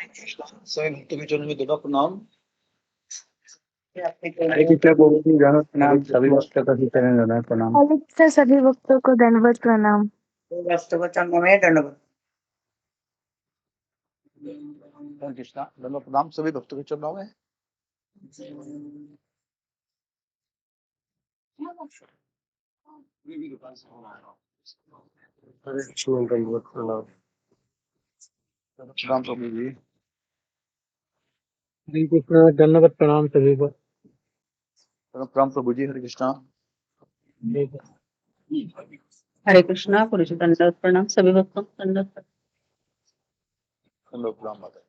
सभी भक्तों के चरणों में दृढ़ प्रणाम। हरे कृष्णा प्रभु जी जानो प्रणाम, सभी भक्तों का चरण जाना प्रणाम। हरे कृष्णा सभी भक्तों को दंडवत प्रणाम। वस्तु चरणों में दंडवत। हरे कृष्णा दंडवत प्रणाम सभी भक्तों के चरणों में। हरे कृष्णा दंडवत प्रणाम। प्रणाम प्रभु जी। हरे कृष्णा दंडवत प्रणाम सभी को। प्रणाम प्रभु जी। हरे कृष्णा। हरे कृष्णा पुरुष दंडवत प्रणाम सभी भक्तों को दंडवत प्रणाम। दंडवत प्रणाम माता।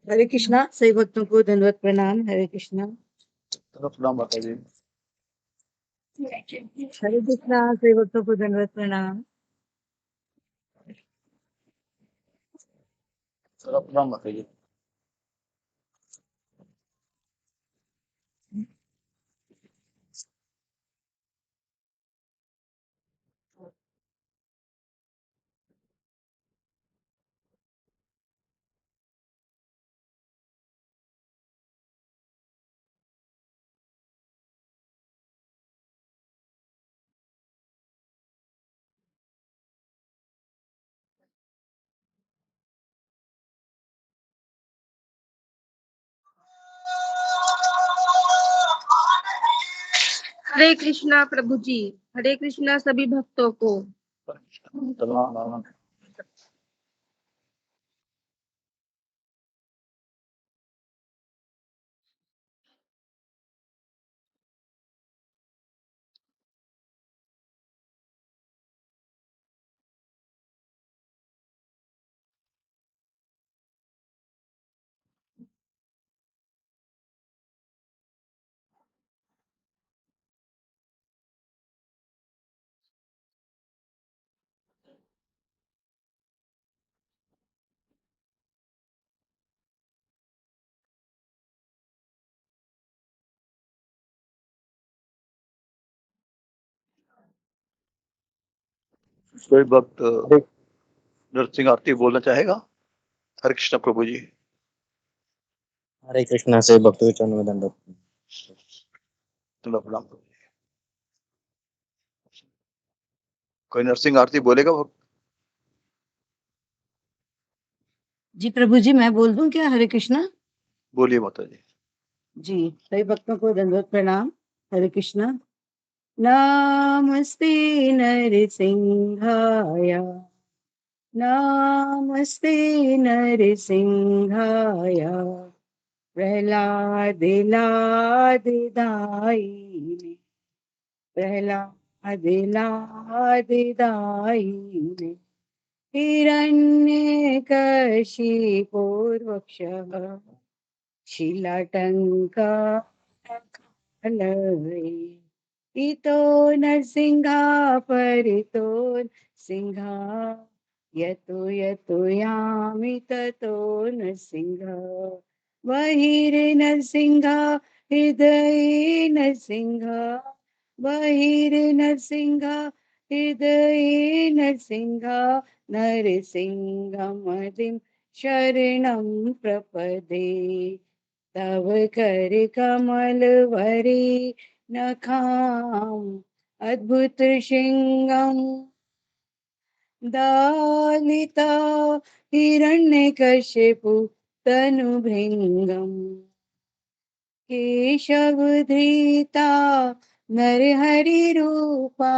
हरे कृष्णा सभी भक्तों को दंडवत प्रणाम। हरे कृष्णा। दंडवत प्रणाम माता जी। हरे कृष्णा सभी भक्तों को दंडवत प्रणाम। दंडवत प्रणाम माता जी। हरे कृष्णा प्रभु जी। हरे कृष्णा सभी भक्तों को। दंडवत प्रणाम। कोई भक्त नरसिंह आरती बोलना चाहेगा? हरे कृष्णा प्रभु जी। हरे कृष्णा से भक्तों के चरणों में दंडवत। दंडवत प्रणाम प्रभु जी। कोई नरसिंह आरती बोलेगा भक्त? जी प्रभु जी मैं बोल दूं क्या? हरे कृष्णा। बोलिए माता जी। जी सभी भक्तों को दंडवत प्रणाम। हरे कृष्णा। नमस्ते नरसिंहाय। नमस्ते नरसिंहाय। प्रहलादिलादिदायिने। प्रहलादिलादिदायिने। हिरण्यकशिपूर्वक्षः शिलाटङ्कालये। इतो नरसिंहा परितो सिंहा। यतो यतो यामि ततो नरसिंहा। बहिर्नरसिंहा हृदये नरसिंहा। बहिर्नरसिंहा हृदये नरसिंहा। नरसिंहमदिं शरणं प्रपदे। तव कर कमल वरे नखाम अद्भुत सिंहम। दालिता हिरण्यकशिपु तनुभृङ्गम्। केशवधृता नरहरिरूपा।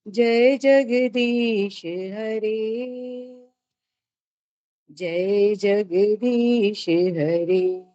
जय जगदीश हरे। जय जगदीश हरे।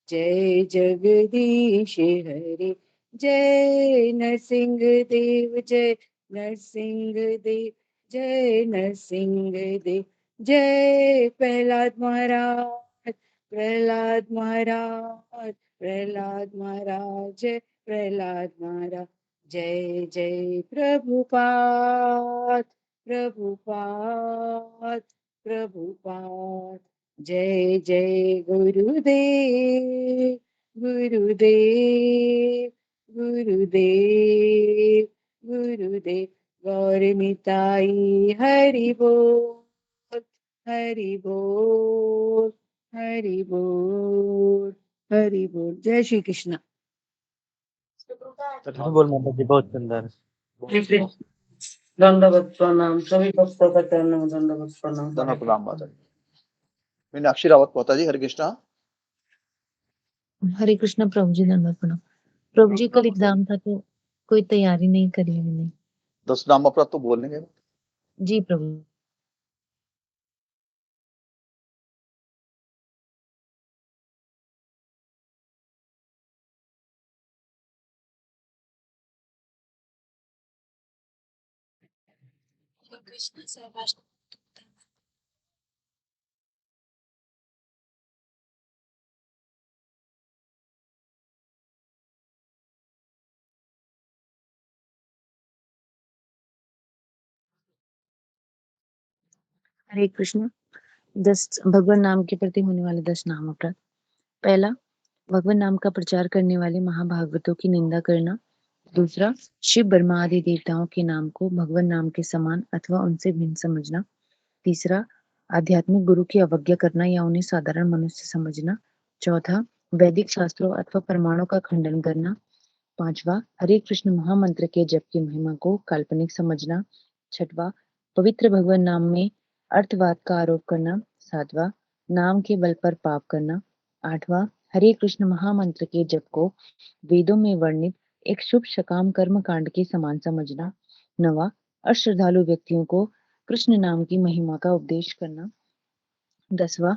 जय जगदीश हरे। जय नरसिंह देव। जय नरसिंह देव। जय नरसिंह देव। जय प्रहलाद महाराज। प्रहलाद महाराज। प्रहलाद महाराज। जय प्रहलाद महाराज। जय जय प्रभुपाद। प्रभुपाद। प्रभुपाद। जय जय गुरुदेव गुरुदेव गुरुदेव गुरुदेव। गौर मिताई हरि बोल हरि बोल हरि बोल हरि बोल। जय श्री कृष्ण। बोल माता जी, बहुत सुंदर। दंडवत प्रणाम सभी भक्तों का चरणों में दंडवत प्रणाम। धन्यवाद प्रणाम माता जी। मीनाक्षी रावत माता जी, हरे कृष्णा। हरे कृष्णा प्रभु जी, धन्यवाद प्रणाम। प्रभु जी कल एग्जाम था तो कोई तैयारी नहीं करी मैंने। 10 नाम अपराध तो बोल लेंगे। जी प्रभु। हरे कृष्ण। 10 भगवान नाम के प्रति होने वाले 10 नाम अपराध। पहला, भगवान नाम का प्रचार करने वाले महाभागवतों की निंदा करना। दूसरा, शिव ब्रह्मा आदि देवताओं के नाम को भगवान नाम के समान अथवा उनसे भिन्न समझना। तीसरा, आध्यात्मिक गुरु की अवज्ञा करना या उन्हें साधारण मनुष्य समझना। चौथा, वैदिक शास्त्रों अथवा प्रमाणों का खंडन करना। पांचवा, हरे कृष्ण महामंत्र के जप की महिमा को काल्पनिक समझना। छठवां, पवित्र भगवान नाम में अर्थवाद का आरोप करना। सातवां, नाम के बल पर पाप करना। आठवां, हरे कृष्ण महामंत्र के जप को वेदों में वर्णित एक शुभ सकाम कर्म कांड के समान समझना। नवा, अश्रद्धालु व्यक्तियों को कृष्ण नाम की महिमा का उपदेश करना। 10वां,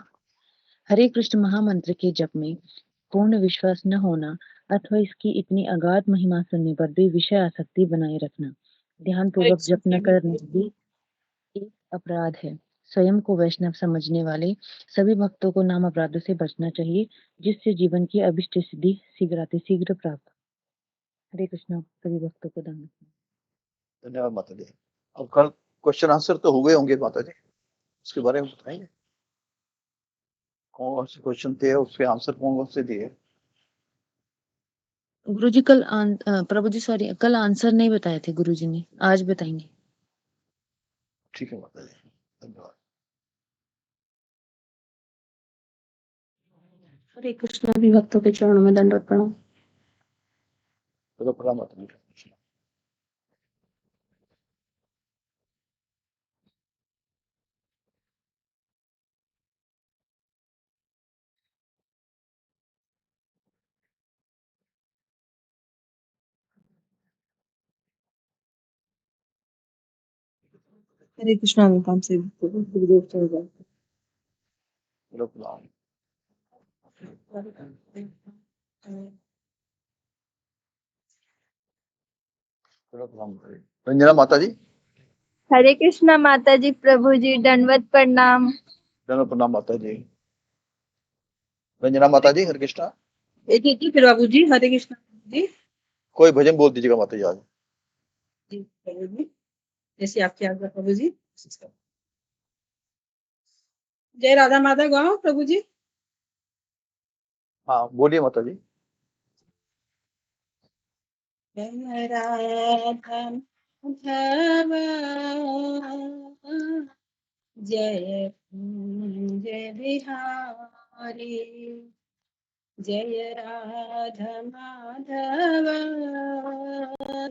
हरे कृष्ण महामंत्र के जप में पूर्ण विश्वास न होना अथवा इसकी इतनी अगाध महिमा सुनने पर भी विषय आसक्ति बनाए रखना। ध्यान पूर्वक जप न करना भी एक अपराध है। स्वयं को वैष्णव समझने वाले सभी भक्तों को नाम अपराधों से बचना चाहिए, जिससे जीवन की अभिष्ट सिद्धि शीघ्र प्राप्त। हरे कृष्ण। सभी भक्तों को धन्यवाद। धन्यवाद माता जी। अब कल क्वेश्चन आंसर तो हुए होंगे माता जी, उसके बारे में बताएंगे कौन से क्वेश्चन थे, उसके आंसर कौन कौन से दिए? गुरुजी कल प्रभु जी सॉरी, कल आंसर नहीं बताए थे गुरुजी ने, आज बताएंगे। ठीक है माता जी, धन्यवाद। हरे कृष्ण। भी भक्तों के चरणों में दंडवत प्रणाम। चलो प्रणाम माता जी। हरे कृष्णा काम से गुरुदेव चल जाए। चलो प्रणाम। चलो प्रणाम माता जी। रंजना माता जी, हरे कृष्णा माता जी, प्रभु जी दंडवत प्रणाम। चलो प्रणाम माता जी। रंजना माता जी, हरे कृष्णा। एक एक फिर बाबू जी। हरे कृष्णा जी। कोई भजन बोल दीजिएगा माता जी आज। जी प्रभु जी, जैसे आपकी आज्ञा प्रभु जी। जय राधा माधव गाओ प्रभु जी। हाँ बोलिए माता जी। जय राधा माधव जय जय बिहारी। जय राधा माधव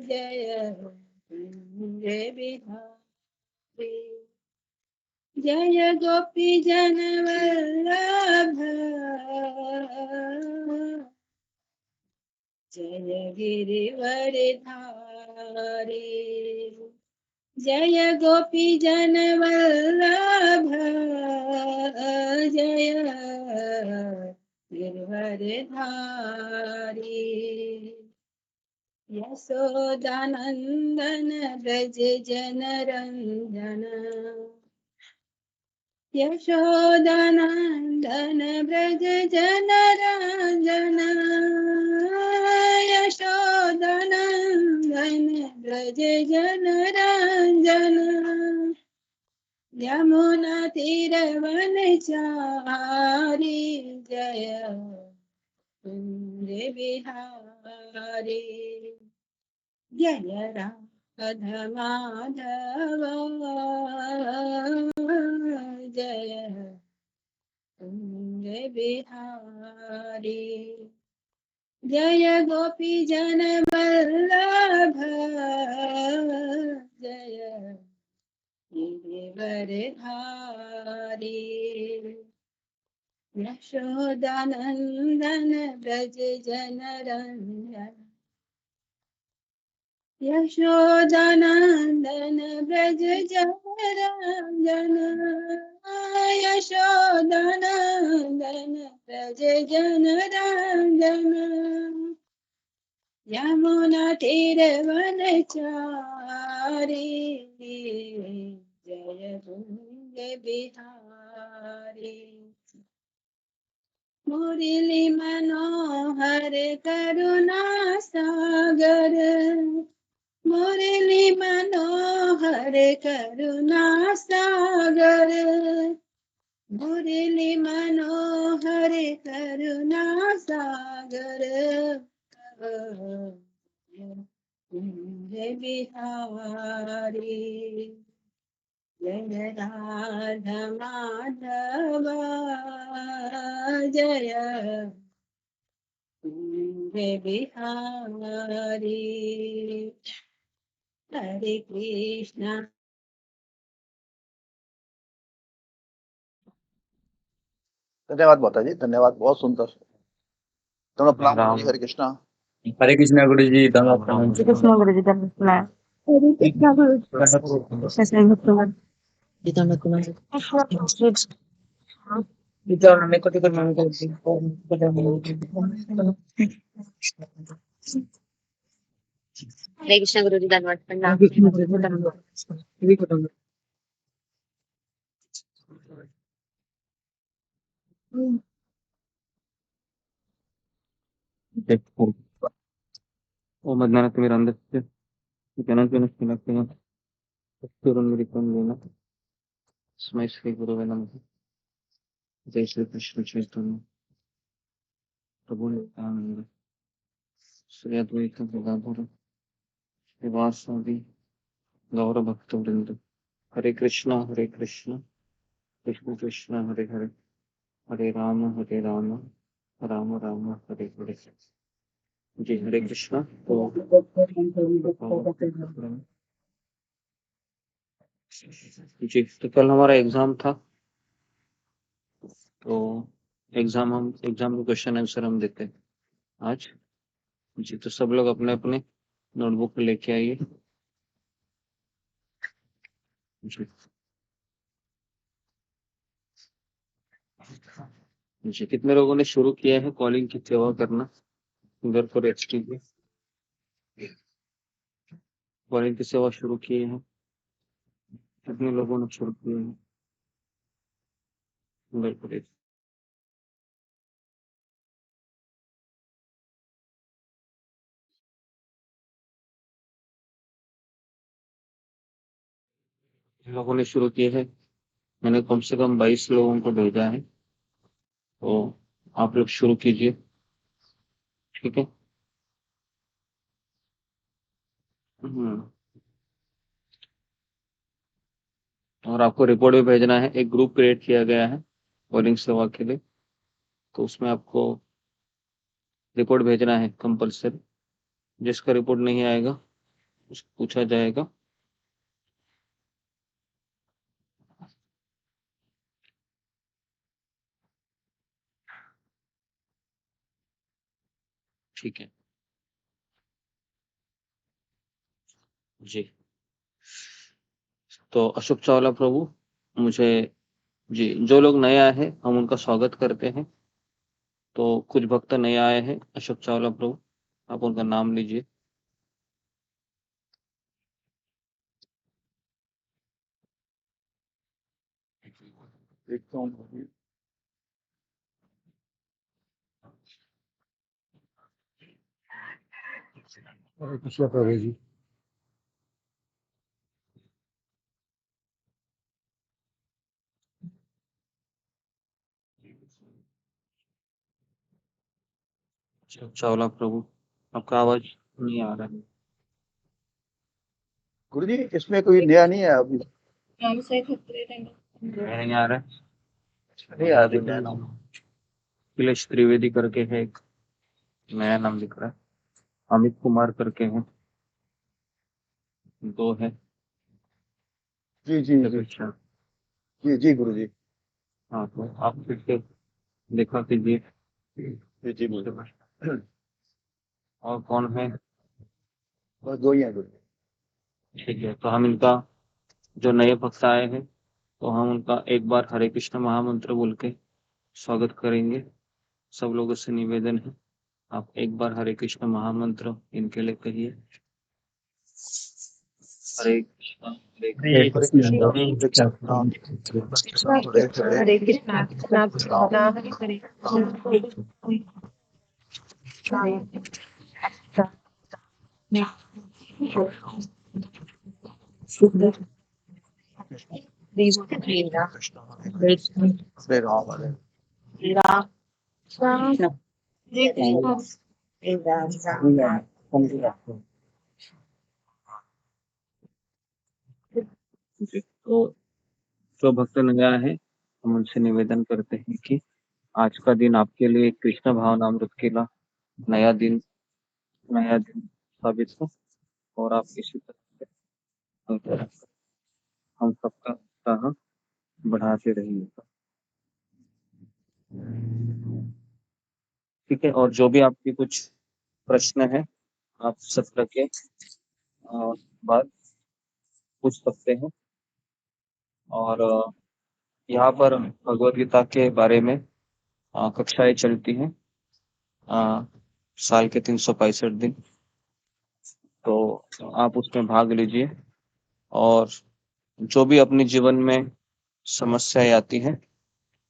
जय जय बिहारी। जय गोपी जन वल्लभ जय गिरिवर धारी। जय गोपी जन वल्लभ जय गिरिवर धारी। यशोदानंदन ब्रज जन रंजन। यशोदानंदन ब्रज जन रंजन। यशोदानंदन ब्रज जन रंजन। यमुना तीरवनचारी जय कुंज बिहारी जय राधा माधव जय कुंज बिहारी जय गोपी जन वल्लभ जय गिरिवरधारी यशोदानंदन ब्रज जनरंजन यशोदानंदन ब्रज जनरंजन यशोदानंदन ब्रज जनरंजन यमुना तीरवनचारी जय कुंज बिहारी मुरली मनोहर करुणा सागर मुरली मनोहर करुणा सागर मुरली मनोहर करुणा सागर कुंज बिहारी जय राधा माधव जय कुंज बिहारी हरे कृष्णा धन्यवाद माता जी, धन्यवाद, बहुत सुंदर। दोनों प्रणाम माता जी, हरे कृष्णा। हरे कृष्णा गुरु जी, धन्यवाद प्रणाम। श्री कृष्ण गुरु जी धन्यवाद। हरे कृष्णा गुरु जी धन्यवाद कुमार जी। विचार में कोटि कोटि मांग करती हरे कृष्ण गुरु जी धन्यवाद प्रणाम। ओम अज्ञानतिमिरन्धस्य ज्ञानञ्जनशलाकया चक्षुरुन्मिलितं येन तस्मै श्रीगुरवे नमः। जय श्री कृष्ण चैतन्य प्रभु नित्यानंद श्री अद्वैत गदाधर श्रीवासादि गौर भक्तवृंद। हरे कृष्णा कृष्ण कृष्ण हरे हरे, हरे राम राम राम हरे हरे। जी हरे कृष्णा। तो जी, तो कल हमारा एग्जाम था, तो एग्जाम के क्वेश्चन आंसर हम देते हैं आज। जी, तो सब लोग अपने अपने नोटबुक लेके आइए। जी जी, कितने लोगों ने शुरू किया है कॉलिंग की सेवा करना? घर पर रेस्ट कीजिए, कॉलिंग की सेवा शुरू किए हैं। कितने लोगों ने शुरू किए हैं घर पर? लोगों ने शुरू किए हैं, मैंने कम से कम 22 लोगों को भेजा है, तो आप लोग शुरू कीजिए, ठीक है। और आपको रिपोर्ट भी भेजना है। एक ग्रुप क्रिएट किया गया है कॉलिंग सेवा के लिए, तो उसमें आपको रिपोर्ट भेजना है कंपल्सरी। जिसका रिपोर्ट नहीं आएगा उसको पूछा जाएगा। ठीक है जी। तो अशोक चावला प्रभु, मुझे जी, जो लोग नए आए हैं हम उनका स्वागत करते हैं। तो कुछ भक्त नए आए हैं। अशोक चावला प्रभु, आप उनका नाम लीजिए। हरे कृष्ण प्रभु जी। चावला प्रभु, आपका आवाज नहीं आ रहा है। गुरु जी इसमें कोई नया नहीं है अभी, नहीं आ रहा है। नहीं आया अभी नया नाम। अखिलेश त्रिवेदी करके है, एक नया नाम दिख रहा है। अमित कुमार करके है, 2 है। जी जी जी अच्छा, जी जी गुरु जी। हाँ तो आप फिर से देखा कीजिए। जी जी गुरु जी। और कौन है? बस 2 ही हैं गुरु जी। ठीक है, तो हम इनका जो नए भक्त आए हैं तो हम उनका एक बार हरे कृष्ण महामंत्र बोल के स्वागत करेंगे। सब लोगों से निवेदन है, आप एक बार हरे कृष्ण महामंत्र इनके लिए कहिए। हरे कृष्ण हरे हरे कृष्ण कृष्णा हरे कृष्णा हरे हरे हरे कृष्णा कृष्णा कृष्णा हरे हरे कृष्णा हरे हरे राम हरे तो जो भक्त नया है हम उनसे निवेदन करते हैं कि आज का दिन आपके लिए कृष्ण भावनामृत केला नया दिन साबित हो और आप इसी तरह से हम सबका उत्साह बढ़ाते रहेंगे। ठीक है, और जो भी आपकी कुछ प्रश्न है आप सत्र के बाद पूछ सकते हैं। और यहाँ पर भगवद गीता के बारे में कक्षाएं चलती हैं साल के 365 दिन, तो आप उसमें भाग लीजिए। और जो भी अपने जीवन में समस्याएं आती हैं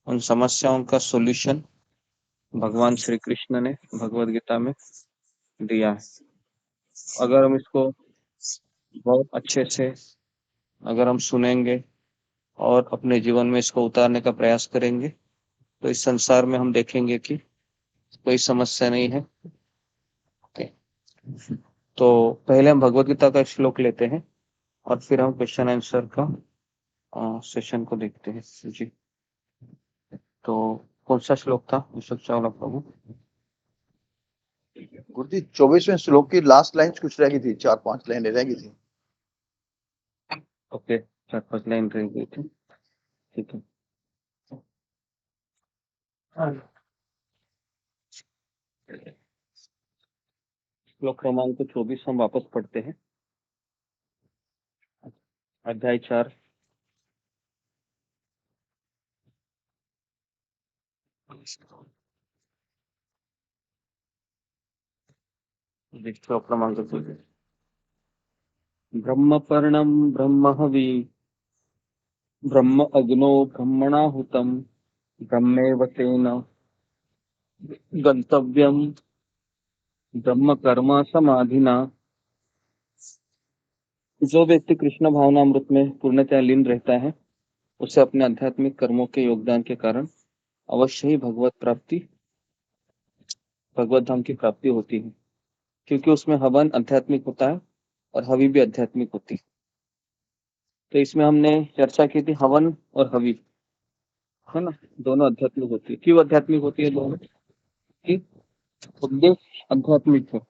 उन समस्याओं का सॉल्यूशन भगवान श्री कृष्ण ने भगवद गीता में दिया है। अगर हम इसको बहुत अच्छे से अगर हम सुनेंगे और अपने जीवन में इसको उतारने का प्रयास करेंगे तो इस संसार में हम देखेंगे कि कोई समस्या नहीं है। तो पहले हम भगवद गीता का एक श्लोक लेते हैं और फिर हम क्वेश्चन आंसर का सेशन को देखते हैं। जी, तो कौन सा श्लोक था अशोक चावला प्रभु? गुरु जी 24वें श्लोक की लास्ट लाइन कुछ रह गई थी, 4-5 लाइनें रह गई थी। ओके, 4-5 लाइन रह गई थी, ठीक है। श्लोक क्रमांक 24 हम वापस पढ़ते हैं। अध्याय 4 श्लोक क्रमांक 24। ब्रह्मपर्णं ब्रह्महवि ब्रह्म अग्नो ब्रह्मणाहुतं ब्रह्मेव तेन गंतव्यम ब्रह्म कर्म समाधिना। जो व्यक्ति कृष्ण भावनामृत में पूर्णतः लीन रहता है उसे अपने आध्यात्मिक कर्मों के योगदान के कारण अवश्य ही भगवत धाम की प्राप्ति होती है, क्योंकि उसमें हवन आध्यात्मिक होता है और हवि भी आध्यात्मिक होती है। तो इसमें हमने चर्चा की थी हवन और हवि, है ना, दोनों आध्यात्मिक होती है। क्यों आध्यात्मिक होती है दोनों? कि उद्देश्य आध्यात्मिक है,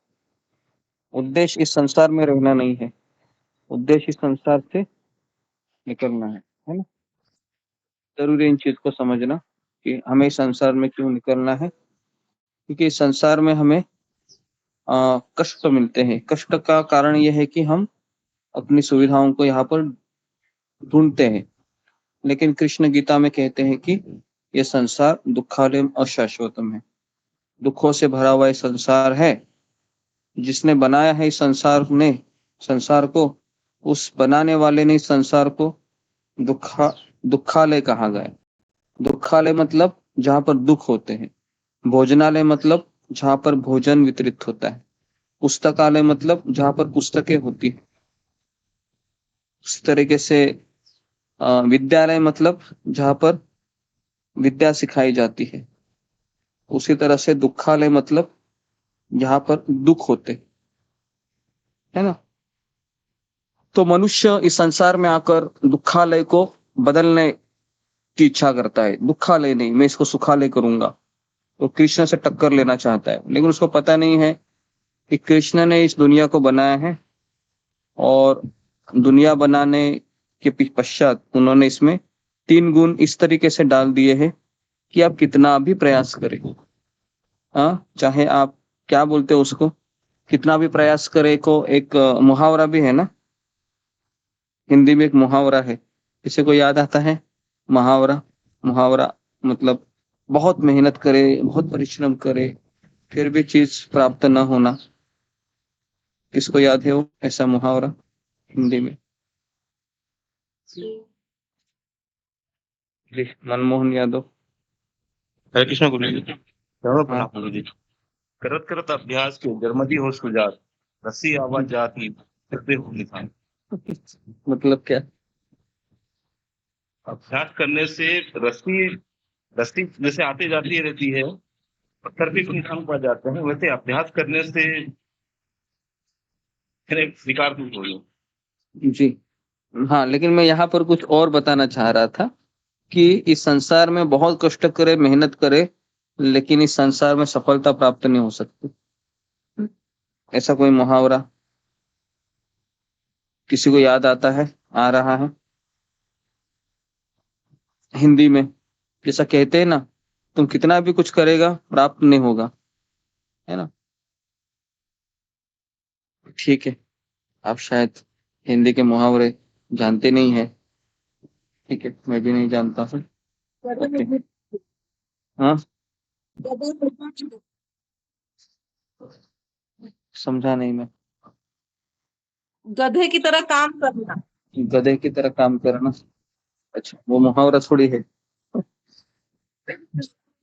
उद्देश्य इस संसार में रहना नहीं है, उद्देश्य इस संसार से निकलना है ना। जरूरी इन चीज को समझना कि हमें इस संसार में क्यों निकलना है, क्योंकि इस संसार में हमें कष्ट मिलते हैं। कष्ट का कारण यह है कि हम अपनी सुविधाओं को यहाँ पर ढूंढते हैं, लेकिन कृष्ण गीता में कहते हैं कि यह संसार दुखालयम अशाश्वतम है, दुखों से भरा हुआ संसार है। जिसने बनाया है इस संसार को, उस बनाने वाले ने इस संसार को दुखालय कहा गया। दुखालय मतलब जहाँ पर दुख होते हैं, भोजनालय मतलब जहाँ पर भोजन वितरित होता है, पुस्तकालय मतलब जहाँ पर पुस्तकें होती है, उस तरीके से विद्यालय मतलब जहाँ पर विद्या सिखाई जाती है, उसी तरह से दुखालय मतलब जहां पर दुख होते, है ना। तो मनुष्य इस संसार में आकर दुखालय को बदलने की इच्छा करता है। दुखालय नहीं, मैं इसको सुखालय करूंगा। तो कृष्ण से टक्कर लेना चाहता है, लेकिन उसको पता नहीं है कि कृष्ण ने इस दुनिया को बनाया है और दुनिया बनाने के पश्चात उन्होंने इसमें 3 गुण इस तरीके से डाल दिए हैं कि आप कितना भी प्रयास करें, हाँ, चाहे आप क्या बोलते हो उसको, कितना भी प्रयास करे को एक मुहावरा भी है ना, हिंदी में एक मुहावरा है, किसी को याद आता है मुहावरा? मुहावरा मतलब बहुत मेहनत करे, बहुत परिश्रम करे, फिर भी चीज प्राप्त न होना। किसको याद है वो ऐसा मुहावरा हिंदी में? जी, मनमोहन यादव। हरे कृष्ण गुरु जी। चरणों हाँ। प्रणाम गुरु जी। करत करत अभ्यास के जर्मदी हो सुजात, रस्सी आवाज जाती फिरते हो निशान। मतलब क्या? अभ्यास करने से रस्सी रस्सी जैसे आती जाती रहती है, पत्थर पे भी निशान पड़ जाते हैं, वैसे अभ्यास करने से फिर एक विकार दूर हो गई। जी हाँ, लेकिन मैं यहाँ पर कुछ और बताना चाह रहा था कि इस संसार में बहुत कष्ट करे, मेहनत करे, लेकिन इस संसार में सफलता प्राप्त नहीं हो सकती। ऐसा कोई मुहावरा किसी को याद आता है, आ रहा है हिंदी में? जैसा कहते हैं ना, तुम कितना भी कुछ करेगा प्राप्त नहीं होगा, है ना। ठीक है, आप शायद हिंदी के मुहावरे जानते नहीं है। ठीक है, मैं भी नहीं जानता हूँ। ओके। हाँ, समझा नहीं मैं। गधे की तरह काम करना। गधे की तरह काम करना? अच्छा, वो मुहावरा थोड़ी है। ओके।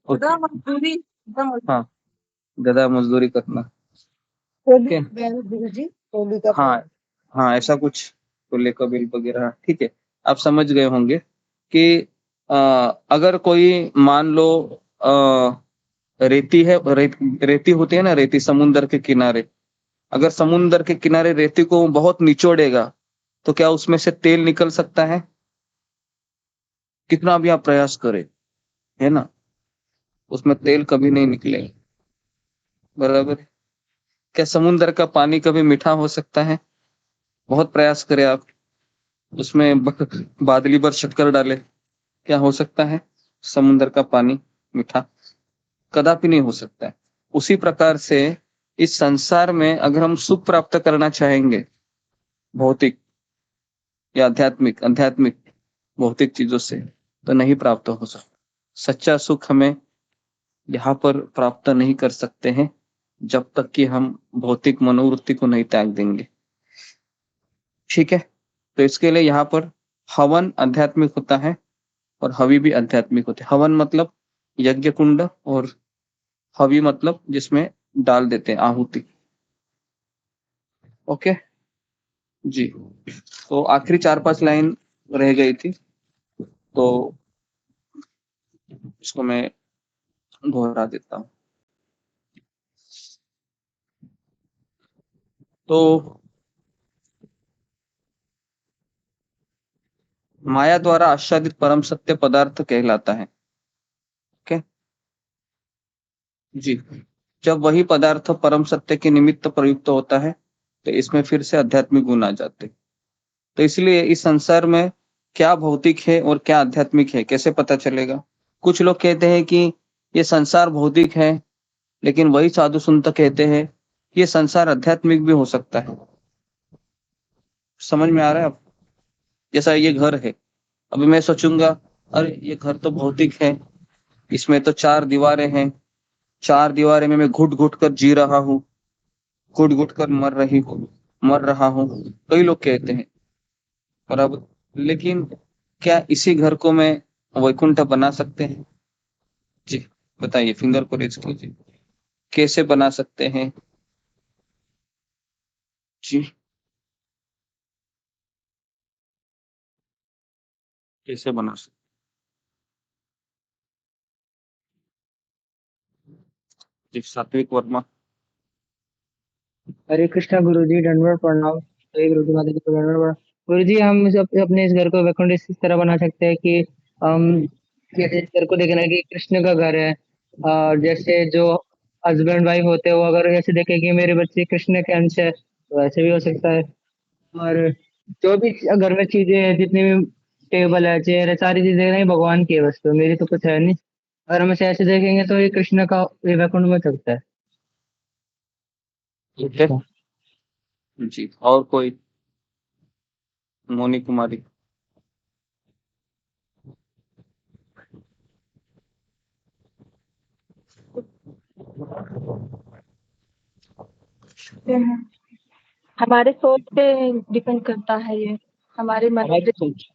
गधा मजदूरी, गधा मजदूरी। हाँ, गधा मजदूरी करना। होली ओके। गुरुजी, होली का हाँ हाँ, ऐसा कुछ कुल्ले कबील वगैरह, ठीक है। आप समझ गए होंगे कि अ, अगर कोई मान लो रेती है, रेती होती है ना, रेती समुन्द्र के किनारे, अगर समुन्द्र के किनारे रेती को बहुत निचोड़ेगा तो क्या उसमें से तेल निकल सकता है? कितना भी आप प्रयास करें, है ना, उसमें तेल कभी नहीं निकलेगा, बराबर है। क्या समुन्द्र का पानी कभी मीठा हो सकता है? बहुत प्रयास करें आप, उसमें बादली भर शक्कर डाले, क्या हो सकता है समुन्द्र का पानी मीठा? कदापि नहीं हो सकता है। उसी प्रकार से इस संसार में अगर हम सुख प्राप्त करना चाहेंगे, भौतिक या आध्यात्मिक, आध्यात्मिक भौतिक चीजों से, तो नहीं प्राप्त हो सकता। सच्चा सुख हमें यहाँ पर प्राप्त नहीं कर सकते हैं जब तक कि हम भौतिक मनोवृत्ति को नहीं त्याग देंगे। ठीक है, तो इसके लिए यहाँ पर हवन आध्यात्मिक होता है और हवि भी आध्यात्मिक होते हैं। हवन मतलब यज्ञ कुंड, और हवि मतलब जिसमें डाल देते हैं आहुति। ओके जी, तो आखिरी 4-5 लाइन रह गई थी, तो इसको मैं दोहरा देता हूँ। तो माया द्वारा आच्छादित परम सत्य पदार्थ कहलाता है। ओके जी, जब वही पदार्थ परम सत्य के निमित्त प्रयुक्त होता है तो इसमें फिर से आध्यात्मिक गुण आ जाते हैं। तो इसलिए इस संसार में क्या भौतिक है और क्या आध्यात्मिक है कैसे पता चलेगा? कुछ लोग कहते हैं कि ये संसार भौतिक है, लेकिन वही साधु संत कहते हैं ये संसार आध्यात्मिक भी हो सकता है। समझ में आ रहा है आपको? जैसा ये घर है, अभी मैं सोचूंगा अरे ये घर तो भौतिक है, इसमें तो 4 दीवारें हैं, 4 दीवारें में मैं घुट घुट कर जी रहा हूँ, घुट घुट कर मर रहा हूँ, कई लोग कहते हैं, बराबर। लेकिन क्या इसी घर को मैं वैकुंठ बना सकते हैं? जी बताइए, फिंगर को रेज कीजिए, कैसे बना सकते हैं? जी कैसे बना सकते? जी सात्विक वर्मा। हरे कृष्णा गुरुजी, दंडवत प्रणाम। हरे गुरु जी, माता जी को दंडवत प्रणाम। गुरुजी, हम अपने इस घर को वैकुंठ इस तरह बना सकते हैं कि हम जैसे इस घर को देखना कि कृष्ण का घर है, और जैसे जो हस्बैंड वाइफ होते हैं वो अगर ऐसे देखे कि मेरे बच्चे कृष्ण के अंश है, तो ऐसे भी हो सकता है। और जो भी घर में चीजें हैं, जितनी भी टेबल है, चेयर है, सारी चीजें नहीं भगवान की है, बस तो मेरी तो कुछ है नहीं। अगर हम इसे ऐसे देखेंगे तो ये कृष्ण का ये वैकुंठ में सकता है। ठीक है जी। और कोई? मोनी कुमारी। हमारे सोच पे डिपेंड करता है ये, हमारे मन हमारी सोच,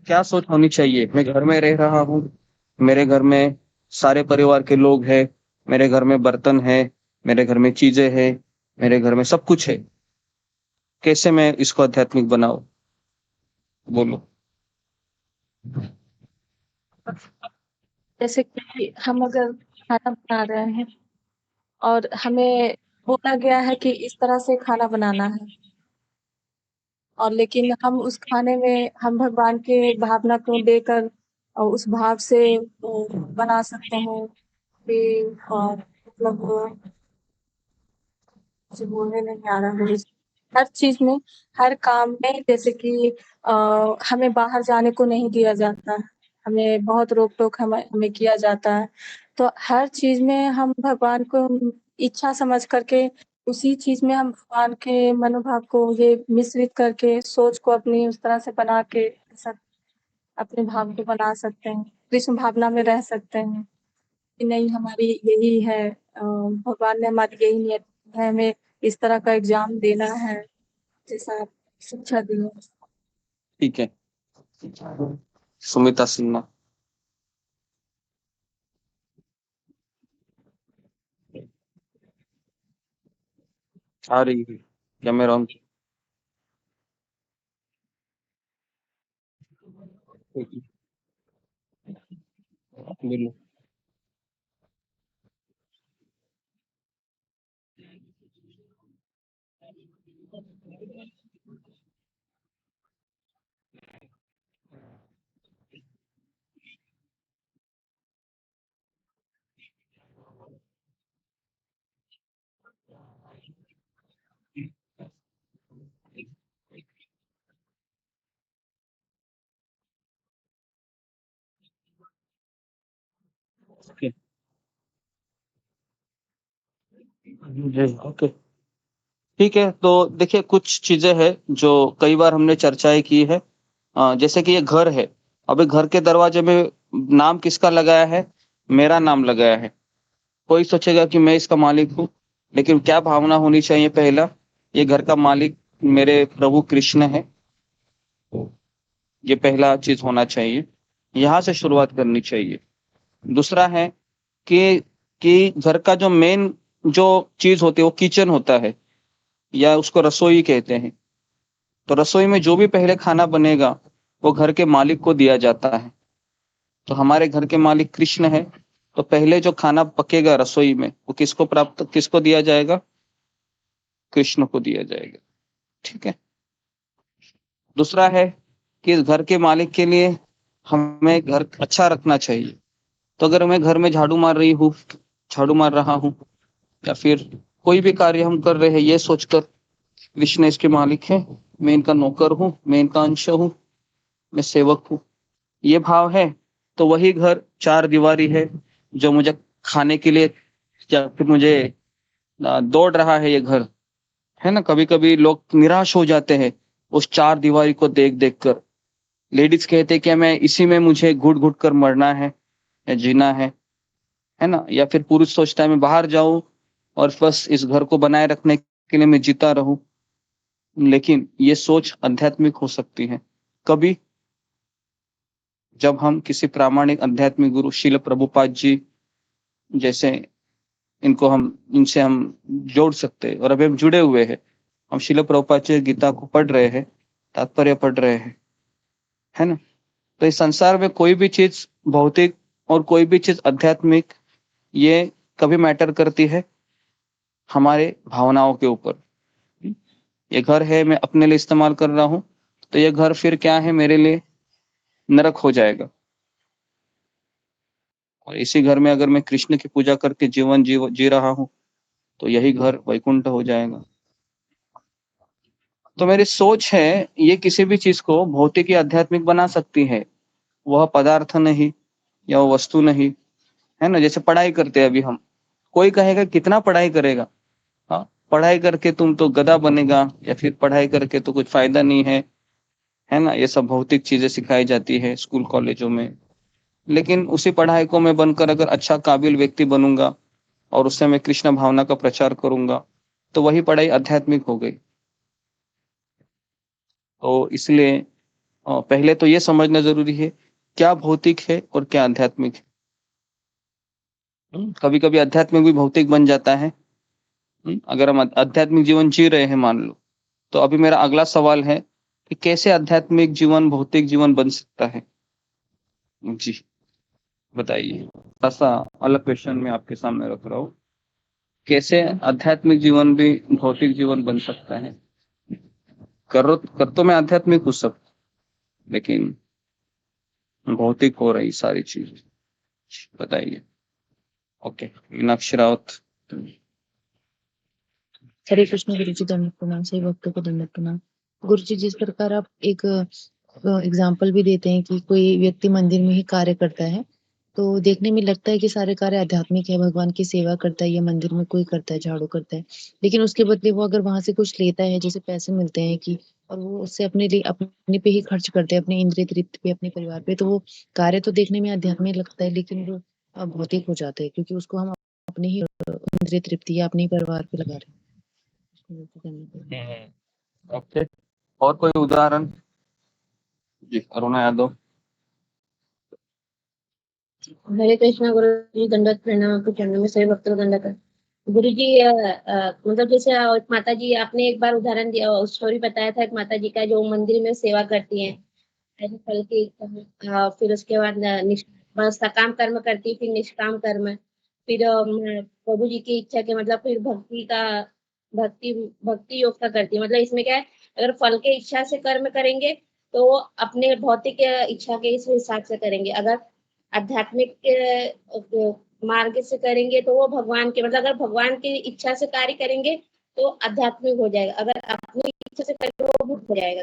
क्या सोच होनी चाहिए? मैं घर में रह रहा हूँ, मेरे घर में सारे परिवार के लोग हैं, मेरे घर में बर्तन है, मेरे घर में चीजें हैं, मेरे घर में सब कुछ है। कैसे मैं इसको आध्यात्मिक बनाऊं? बोलो। जैसे कि हम अगर खाना बना रहे हैं और हमें बोला गया है कि इस तरह से खाना बनाना है, और लेकिन हम उस खाने में हम भगवान के भावना को देकर और उस भाव से बना सकते हैं कि मतलब मुझे बोलने नहीं आ रहा है। हर चीज में, हर काम में, जैसे कि हमें बाहर जाने को नहीं दिया जाता है, हमें बहुत रोक टोक हमें हमें किया जाता है। तो हर चीज में हम भगवान को इच्छा समझ करके उसी चीज में हम भगवान के मनोभाव को ये मिश्रित करके सोच को अपनी उस तरह से बना के अपने भाव को बना सकते हैं, कृष्ण भावना में रह सकते हैं कि नहीं हमारी यही है, भगवान ने हमारी यही नियत है, हमें इस तरह का एग्जाम देना है, जैसा आप शिक्षा दी है। ठीक है। सुमिता सिन्हा। आ रही है क्या मैं रॉन्ग? बोलो। ओके। ओके। ठीक है, तो देखिए कुछ चीजें हैं जो कई बार हमने चर्चाएं की है। जैसे कि ये घर है, अभी घर के दरवाजे में नाम किसका लगाया है? मेरा नाम लगाया है। कोई सोचेगा कि मैं इसका मालिक हूँ, लेकिन क्या भावना होनी चाहिए? पहला, ये घर का मालिक मेरे प्रभु कृष्ण है। ये पहला चीज होना चाहिए, यहाँ से शुरुआत करनी चाहिए। दूसरा है कि घर का जो मेन जो चीज होती है वो किचन होता है, या उसको रसोई कहते हैं। तो रसोई में जो भी पहले खाना बनेगा वो घर के मालिक को दिया जाता है। तो हमारे घर के मालिक कृष्ण है, तो पहले जो खाना पकेगा रसोई में वो किसको दिया जाएगा? कृष्ण को दिया जाएगा। ठीक है। दूसरा है कि इस घर के मालिक के लिए हमें घर अच्छा रखना चाहिए। तो अगर मैं घर में झाड़ू मार रहा हूँ, या फिर कोई भी कार्य हम कर रहे हैं ये सोचकर कृष्ण इसके मालिक है, मैं इनका नौकर हूँ, मैं इनका अंश हूँ, मैं सेवक हूँ, ये भाव है, तो वही घर चार दीवारी है जो मुझे खाने के लिए, या फिर मुझे दौड़ रहा है ये घर। है ना, कभी कभी लोग निराश हो जाते हैं उस चार दीवारी को देख देख कर। लेडीज कहते हैं कि मैं इसी में मुझे घुट घुट कर मरना है या जीना है ना। या फिर पुरुष सोचता है मैं बाहर जाऊं और बस इस घर को बनाए रखने के लिए मैं जीता रहूं। लेकिन ये सोच आध्यात्मिक हो सकती है कभी, जब हम किसी प्रामाणिक आध्यात्मिक गुरु शील प्रभुपाद जी जैसे, इनसे हम जोड़ सकते हैं। और अभी हम जुड़े हुए हैं, हम शील प्रभुपाद जी गीता को पढ़ रहे हैं, तात्पर्य पढ़ रहे हैं, है ना। तो इस संसार में कोई भी चीज भौतिक और कोई भी चीज आध्यात्मिक, ये कभी मैटर करती है हमारे भावनाओं के ऊपर। ये घर है, मैं अपने लिए इस्तेमाल कर रहा हूँ, तो ये घर फिर क्या है, मेरे लिए नरक हो जाएगा। और इसी घर में अगर मैं कृष्ण की पूजा करके जीवन जी रहा हूँ, तो यही घर वैकुंठ हो जाएगा। तो मेरी सोच है, ये किसी भी चीज को भौतिक या आध्यात्मिक बना सकती है। वह पदार्थ नहीं या वो वस्तु नहीं, है ना। जैसे पढ़ाई करते हैं अभी हम, कोई कहेगा कितना पढ़ाई करेगा, हाँ, पढ़ाई करके तुम तो गधा बनेगा, या फिर पढ़ाई करके तो कुछ फायदा नहीं है ना। ये सब भौतिक चीजें सिखाई जाती है स्कूल कॉलेजों में। लेकिन उसी पढ़ाई को मैं बनकर अगर अच्छा काबिल व्यक्ति बनूंगा और उससे मैं कृष्ण भावना का प्रचार करूंगा, तो वही पढ़ाई आध्यात्मिक हो गई। तो इसलिए पहले तो ये समझना जरूरी है, क्या भौतिक है और क्या आध्यात्मिक है। कभी कभी आध्यात्मिक भी भौतिक बन जाता है। अगर हम आध्यात्मिक जीवन जी रहे हैं मान लो, तो अभी मेरा अगला सवाल है कि कैसे आध्यात्मिक जीवन भौतिक जीवन बन सकता है। जी बताइए। थोड़ा सा अलग क्वेश्चन मैं आपके सामने रख रहा हूँ, कैसे आध्यात्मिक जीवन भी भौतिक जीवन बन सकता है। कर तो मैं आध्यात्मिक हूँ सब, लेकिन भौतिक हो रही सारी चीज। बताइए। ओके, मीनाक्षी रावत। हरे कृष्ण गुरु जी, दंडवत प्रणाम। सही भक्तों को दंडवत प्रणाम। गुरु जी, जिस प्रकार आप एक एग्जाम्पल भी देते हैं कि कोई व्यक्ति मंदिर में ही कार्य करता है, तो देखने में लगता है कि सारे कार्य आध्यात्मिक है, भगवान की सेवा करता है या मंदिर में कोई करता है, झाड़ू करता है। लेकिन उसके बदले वो अगर वहां से कुछ लेता है, जैसे पैसे मिलते हैं कि, और वो उससे अपने लिए अपने पे ही खर्च करते हैं, अपने इंद्रिय तृप्ति पे, अपने परिवार पे, तो वो कार्य तो देखने में आध्यात्मिक लगता है, लेकिन वो भौतिक हो जाता है, क्योंकि उसको हम अपने ही इंद्रिय तृप्ति या अपने ही परिवार पे लगा रहे हैं। ओके, और कोई उदाहरण। जी, अरुणा यादव। हरे कृष्णा गुरु जी, दंडवत प्रणाम। आपके चरणों में सभी भक्तों को दंडवत। गुरु जी, मतलब जैसे एक माता जी, आपने एक बार उदाहरण दिया, स्टोरी बताया था एक माता जी का जो मंदिर में सेवा करती हैं, फल की, फिर उसके बाद सकाम कर्म करती, फिर निष्काम कर्म, फिर प्रभु जी की इच्छा के मतलब फिर भक्ति भक्ति योग का करती है। मतलब इसमें क्या है, अगर फल के इच्छा से कर्म करेंगे तो वो अपने भौतिक इच्छा के इस हिसाब से करेंगे, अगर आध्यात्मिक मार्ग से करेंगे तो वो भगवान के, मतलब अगर भगवान की इच्छा से कार्य करेंगे तो आध्यात्मिक हो जाएगा, अगर अपनी इच्छा से करेंगे वो भूत हो जाएगा।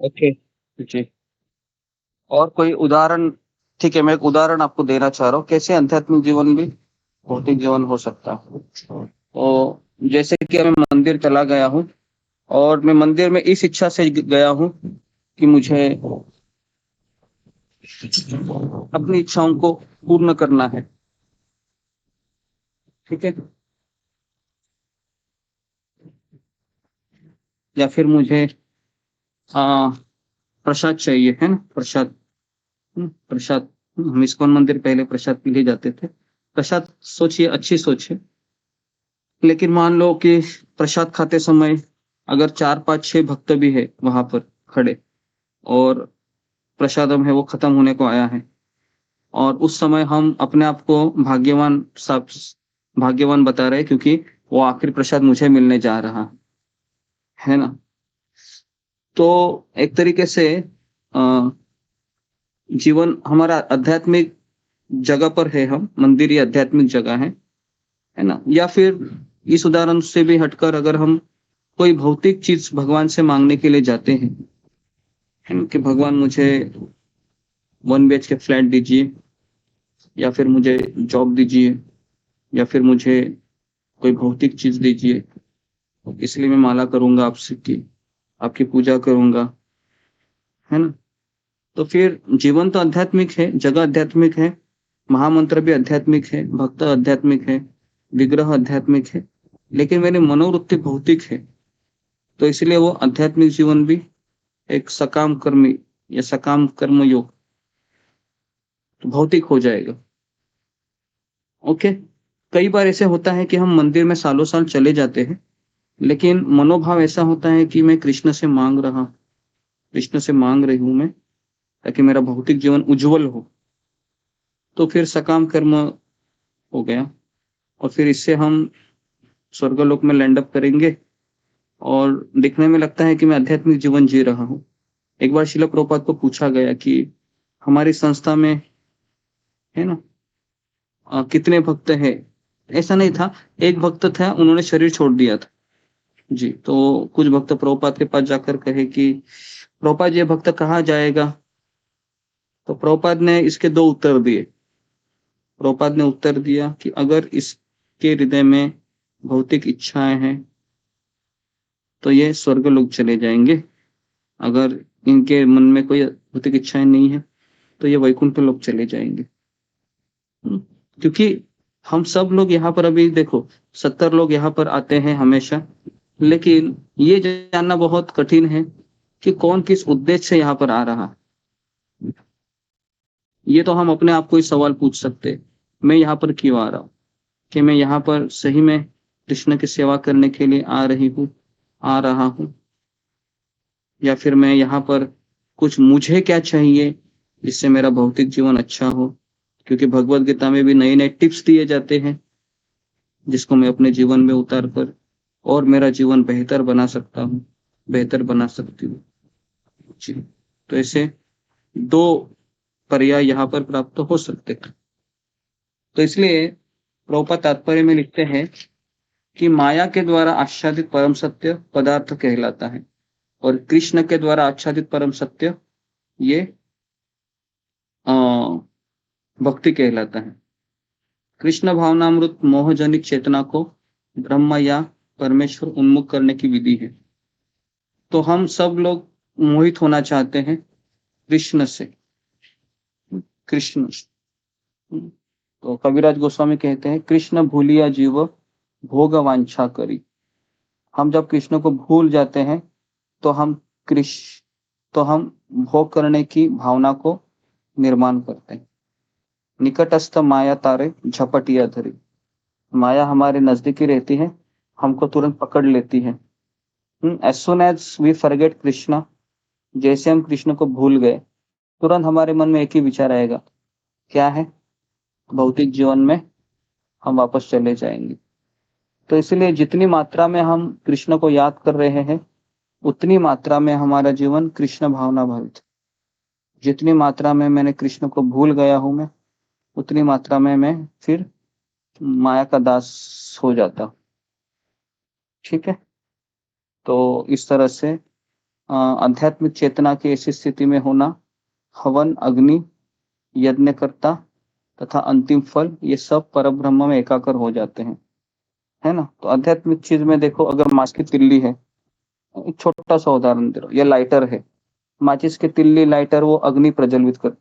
ओके जी, और कोई उदाहरण। ठीक है, मैं एक उदाहरण आपको देना चाह रहा हूँ कैसे आध्यात्मिक जीवन भी भौतिक जीवन हो सकता है। तो जैसे कि मैं मंदिर चला गया हूँ, और मैं मंदिर में इस इच्छा से गया हूँ कि मुझे अपनी इच्छाओं को पूर्ण करना है। ठीक है, या फिर मुझे प्रसाद चाहिए, है ना, प्रसाद। प्रसाद, हम इस्कॉन मंदिर पहले प्रसाद के लिए जाते थे। प्रसाद सोचिए, अच्छी सोच है, लेकिन मान लो कि प्रसाद खाते समय अगर 4 5 6 भक्त भी है वहां पर खड़े, और प्रसादम है वो खत्म होने को आया है, और उस समय हम अपने आप को भाग्यवान बता रहे हैं, क्योंकि वो आखिरी प्रसाद मुझे मिलने जा रहा है ना। तो एक तरीके से जीवन हमारा आध्यात्मिक जगह पर है, हम मंदिर ही आध्यात्मिक जगह है ना। या फिर इस उदाहरण से भी हटकर अगर हम कोई भौतिक चीज भगवान से मांगने के लिए जाते हैं, है ना, कि भगवान मुझे 1 BHK फ्लैट दीजिए, या फिर मुझे जॉब दीजिए, या फिर मुझे कोई भौतिक चीज दीजिए, इसलिए मैं माला करूंगा आपसे की, आपकी पूजा करूंगा, है ना। तो फिर जीवन तो आध्यात्मिक है, जगह आध्यात्मिक है, महामंत्र भी आध्यात्मिक है, भक्त आध्यात्मिक है, विग्रह आध्यात्मिक है, लेकिन मेरी मनोवृत्ति भौतिक है। तो इसलिए वो आध्यात्मिक जीवन भी एक सकाम कर्मी या सकाम कर्म योग तो भौतिक हो जाएगा। ओके, कई बार ऐसे होता है कि हम मंदिर में सालों साल चले जाते हैं, लेकिन मनोभाव ऐसा होता है कि मैं कृष्ण से मांग रहा, कृष्ण से मांग रही हूं मैं, ताकि मेरा भौतिक जीवन उज्जवल हो। तो फिर सकाम कर्म हो गया, और फिर इससे हम स्वर्गलोक में लैंड अप करेंगे और दिखने में लगता है कि मैं आध्यात्मिक जीवन जी रहा हूँ। एक बार शिला प्रभुपाद को पूछा गया कि हमारी संस्था में है ना कितने भक्त है। ऐसा नहीं था, एक भक्त था, उन्होंने शरीर छोड़ दिया था जी। तो कुछ भक्त प्रभुपाद के पास जाकर कहे कि प्रभुपाद ये भक्त कहाँ जाएगा। तो प्रभुपाद ने इसके दो उत्तर दिए। प्रभुपाद ने उत्तर दिया कि अगर इसके हृदय में भौतिक इच्छाएं हैं तो ये स्वर्गलोक चले जाएंगे, अगर इनके मन में कोई भौतिक इच्छाएं नहीं है तो ये वैकुंठ लोक चले जाएंगे। क्योंकि हम सब लोग यहाँ पर अभी देखो 70 लोग यहाँ पर आते हैं हमेशा, लेकिन ये जानना बहुत कठिन है कि कौन किस उद्देश्य से यहाँ पर आ रहा है। ये तो हम अपने आप को ही सवाल पूछ सकते हैं, मैं यहाँ पर क्यों आ रहा हूँ? कि मैं यहाँ पर सही में कृष्ण की सेवा करने के लिए आ रहा हूँ, या फिर मैं यहाँ पर कुछ मुझे क्या चाहिए जिससे मेरा भौतिक जीवन अच्छा हो। क्योंकि भगवत गीता में भी नए नए टिप्स दिए जाते हैं जिसको मैं अपने जीवन में उतार कर और मेरा जीवन बेहतर बना सकता हूँ, बेहतर बना सकती हूँ जी। तो ऐसे दो पर्याय यहाँ पर प्राप्त हो सकते हैं। तो इसलिए प्रभुपाद तात्पर्य में लिखते हैं कि माया के द्वारा आच्छादित परम सत्य पदार्थ कहलाता है और कृष्ण के द्वारा आच्छादित परम सत्य ये भक्ति कहलाता है। कृष्ण भावनामृत मोहजनित चेतना को ब्रह्म या परमेश्वर उन्मुख करने की विधि है। तो हम सब लोग मोहित होना चाहते हैं कृष्ण से, कृष्ण। तो कविराज गोस्वामी कहते हैं कृष्ण भूलिया जीव भोग वांछा करी। हम जब कृष्ण को भूल जाते हैं तो हम भोग करने की भावना को निर्माण करते हैं। निकटस्थ माया तारे झपटिया धरी। माया हमारे नजदीकी रहती है, हमको तुरंत पकड़ लेती है। As soon as we forget Krishna, जैसे हम कृष्ण को भूल गए तुरंत हमारे मन में एक ही विचार आएगा, क्या है? भौतिक जीवन में हम वापस चले जाएंगे। तो इसलिए जितनी मात्रा में हम कृष्ण को याद कर रहे हैं उतनी मात्रा में हमारा जीवन कृष्ण भावना भरित। जितनी मात्रा में मैंने कृष्ण को भूल गया हूं मैं, उतनी मात्रा में मैं फिर माया का दास हो जाता हूं। ठीक है। तो इस तरह से आध्यात्मिक चेतना की ऐसी स्थिति में होना, हवन, अग्नि, यज्ञकर्ता तथा अंतिम फल, ये सब परब्रह्म में एकाकर हो जाते हैं, है ना। तो आध्यात्मिक चीज में देखो, अगर माचिस की तिल्ली है, एक छोटा सा उदाहरण दे रहा हूं, ये लाइटर है, माचिस की तिल्ली लाइटर वो अग्नि प्रज्वलित कर,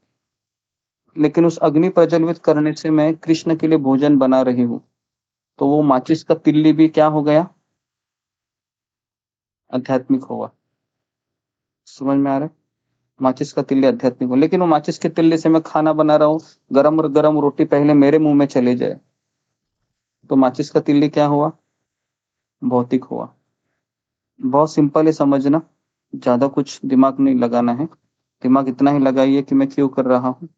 लेकिन उस अग्नि प्रज्वलित करने से मैं कृष्ण के लिए भोजन बना रही हूँ, तो वो माचिस का तिल्ली भी क्या हो गया? आध्यात्मिक हुआ। समझ में आ रहा है? माचिस का तिल्ली आध्यात्मिक हो, लेकिन वो माचिस के तिल्ली से मैं खाना बना रहा हूँ, गरम गरम रोटी पहले मेरे मुंह में चले जाए, तो माचिस का तिल्ली क्या हुआ? भौतिक हुआ। बहुत सिंपल है समझना, ज्यादा कुछ दिमाग नहीं लगाना है। दिमाग इतना ही लगाइए कि मैं क्यों कर रहा हूँ।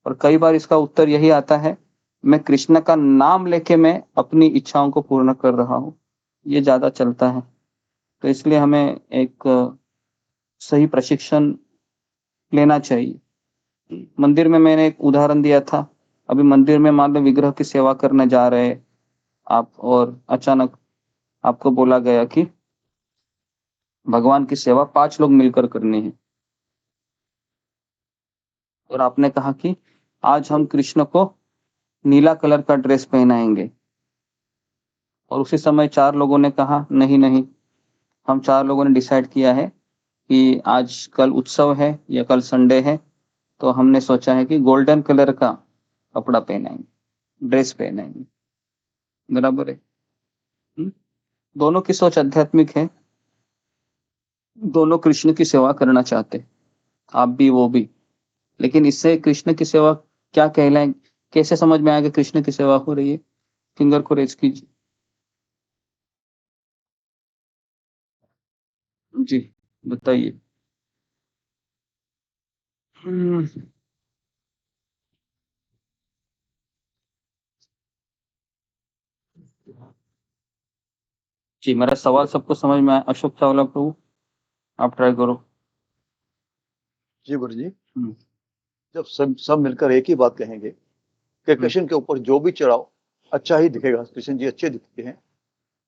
और कई बार इसका उत्तर यही आता है, मैं कृष्ण का नाम लेके मैं अपनी इच्छाओं को पूर्ण कर रहा हूँ, ये ज्यादा चलता है। तो इसलिए हमें एक सही प्रशिक्षण लेना चाहिए। मंदिर में मैंने एक उदाहरण दिया था, अभी मंदिर में मान लो विग्रह की सेवा करने जा रहे आप, और अचानक आपको बोला गया कि भगवान की सेवा 5 लोग मिलकर करनी है, और आपने कहा कि आज हम कृष्ण को नीला कलर का ड्रेस पहनाएंगे, और उसी समय 4 लोगों ने कहा नहीं नहीं, हम 4 लोगों ने डिसाइड किया है कि आज कल उत्सव है या कल संडे है, तो हमने सोचा है कि गोल्डन कलर का कपड़ा पहनाएंगे, ड्रेस पहनाएंगे। बराबर है। दोनों की सोच आध्यात्मिक है, दोनों कृष्ण की सेवा करना चाहते, आप भी वो भी। लेकिन इससे कृष्ण की सेवा क्या कहलाए, कैसे समझ में आएगा कृष्ण की सेवा हो रही है? फिंगर को रेज कीजिए जी, बताइए। जी, मेरा सवाल सबको समझ में आया। अशोक चावला प्रभु, आप ट्राई करो। जी गुरु जी, हम्म, जब सब मिलकर एक ही बात कहेंगे कि कृष्ण के ऊपर जो भी चढ़ाओ अच्छा ही दिखेगा, कृष्ण जी अच्छे दिखते हैं,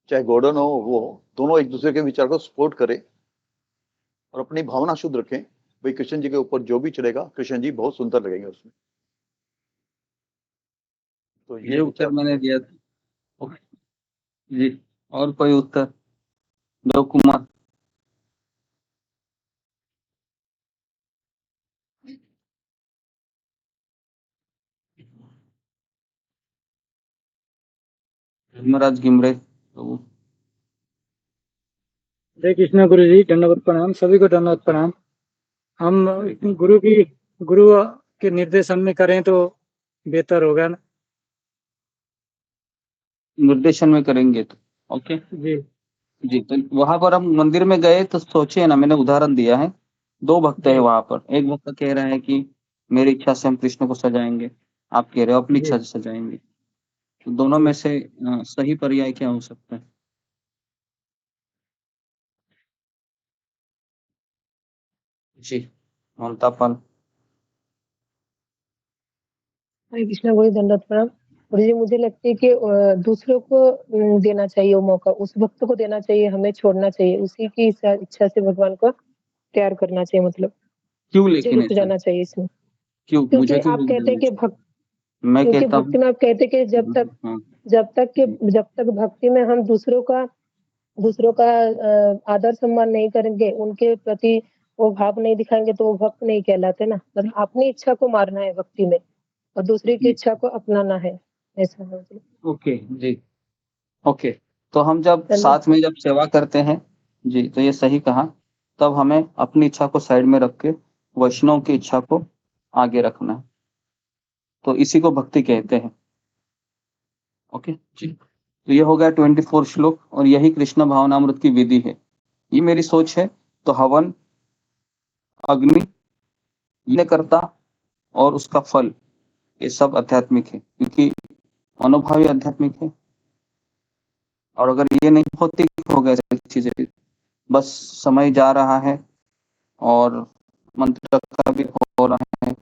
चाहे गॉर्डन हो वो हो, दोनों एक दूसरे के विचार को सपोर्ट करें और अपनी भावना शुद्ध रखें। भाई कृष्ण जी के ऊपर जो भी चढ़ेगा कृष्ण जी बहुत सुंदर लगेंगे उसमें। तो ये ये उत्तर विचार मैंने दिया था। ओके, जी, और कोई उत्तर? देव कुमार। धर्मराज गिमरे प्रभु। हरे कृष्णा गुरु जी, दंडवत प्रणाम, सभी को दंडवत प्रणाम। हम गुरु के निर्देशन में करें तो बेहतर होगा ना। निर्देशन में करेंगे तो ओके जी जी। तो वहां पर हम मंदिर में गए तो सोचिए ना, मैंने उदाहरण दिया है, दो भक्त है जी वहां पर। एक भक्त कह रहा है कि मेरी इच्छा से हम कृष्ण को सजाएंगे, आप कह रहे हो अपनी जी इच्छा से सजाएंगे। तो दोनों जी में से सही पर्याय क्या हो सकता है? जी, ममता पाल। हरे कृष्णा गुरु दंडवत प्रणाम। गुरु जी मुझे लगता है कि दूसरों को देना चाहिए वो मौका, उस वक्त को देना चाहिए, हमें छोड़ना चाहिए, उसी की इच्छा से भगवान को तैयार करना चाहिए, मतलब क्यों मुझे लेकिन रुक ऐसा? जाना चाहिए इसमें। क्यों क्योंकि मुझे क्यों आप रुक कहते हैं जाना कि चाहिए? मैं क्योंकि कहता हूँ। भक्ति में आप कहते हैं कि हाँ, जब तक भक्ति में हम दूसरों का आदर सम्मान नहीं करेंगे, उनके प्रति वो भाव नहीं दिखाएंगे, तो वो भक्त नहीं कहलाते ना। मतलब अपनी इच्छा को मारना है भक्ति में और दूसरे की जी, इच्छा को अपनाना है, ऐसा है मतलब। ओके जी, ओके। तो हम जब धन्यवाद। साथ में जब सेवा करते हैं, जी, तो ये सही कहा, तब हमें अपनी इच्छा को साइड में रख के वैष्णव की इच्छा को आगे रखना है। तो इसी को भक्ति कहते हैं। ओके जी। तो ये हो गया 24 श्लोक, और यही कृष्ण भावनामृत की विधि है। ये मेरी सोच है। तो हवन, अग्नि, यज्ञकर्ता और उसका फल, ये सब आध्यात्मिक है, क्योंकि मनोभाव ही आध्यात्मिक है। और अगर ये नहीं होती, हो गए सारी चीजें, बस समय जा रहा है और मंत्र का भी हो रहा है,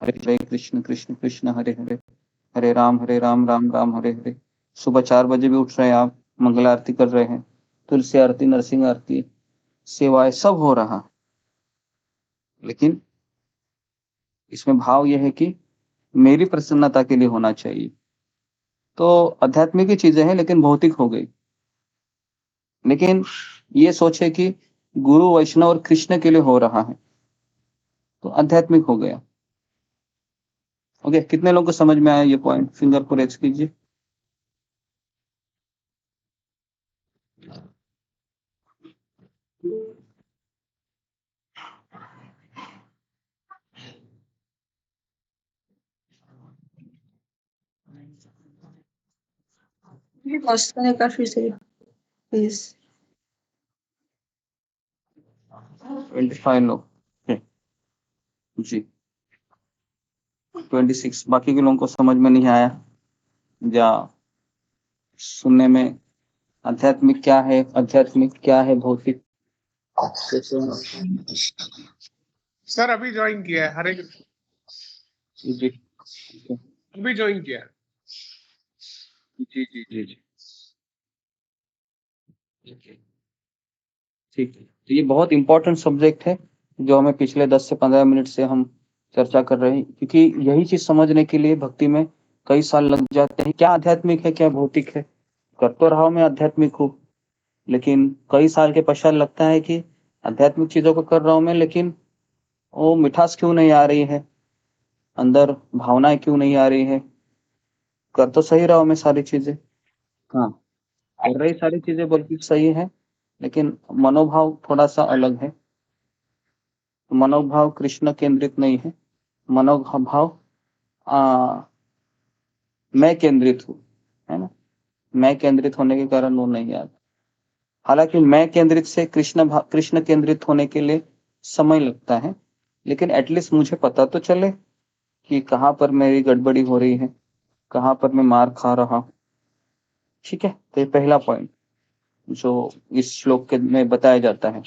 हरे कृष्ण कृष्ण कृष्ण हरे हरे, हरे राम राम राम हरे हरे। सुबह 4 बजे भी उठ रहे हैं आप, मंगल आरती कर रहे हैं, तुलसी आरती, नरसिंह आरती, सेवाएं सब हो रहा, लेकिन इसमें भाव यह है कि मेरी प्रसन्नता के लिए होना चाहिए। तो आध्यात्मिक ही चीजें हैं, लेकिन भौतिक हो गई। लेकिन ये सोचे कि गुरु वैष्णव और कृष्ण के लिए हो रहा है, तो आध्यात्मिक हो गया। ओके, कितने लोगों को समझ में आया ये पॉइंट? फिंगर को रेज कीजिए। क्वेश्चन का फिर से प्लीज। 25 लोग। Okay, जी, 26। बाकी के लोगों को समझ में नहीं आया या सुनने में? आध्यात्मिक क्या है भौतिक? सर अभी ज्वाइन किया है। हरे जी जी, अभी ज्वाइन किया है। जी जी जी जी, ठीक है। तो ये बहुत इंपॉर्टेंट सब्जेक्ट है, जो हमें पिछले 10 से 15 मिनट से हम चर्चा कर रहे हैं, क्योंकि यही चीज समझने के लिए भक्ति में कई साल लग जाते हैं। क्या आध्यात्मिक है, क्या भौतिक है? कर तो रहा हूं मैं आध्यात्मिक हूँ, लेकिन कई साल के पश्चात लगता है कि आध्यात्मिक चीजों को कर रहा हूं मैं, लेकिन वो मिठास क्यों नहीं आ रही है, अंदर भावनाएं क्यों नहीं आ रही है? कर तो सही रहा हूं मैं सारी चीजें, हाँ, कर रही सारी चीजें बल्कि सही है, लेकिन मनोभाव थोड़ा सा अलग है। मनोभाव कृष्ण केंद्रित नहीं है, मनोभाव मैं केंद्रित हूँ, है ना? मैं केंद्रित होने के कारण वो नहीं आता। हालांकि मैं केंद्रित से कृष्ण केंद्रित होने के लिए समय लगता है, लेकिन एटलीस्ट मुझे पता तो चले कि कहाँ पर मेरी गड़बड़ी हो रही है, कहाँ पर मैं मार खा रहा हूँ। ठीक है, तो ये पहला पॉइंट। जो इस श्लोक के में बताया जाता है।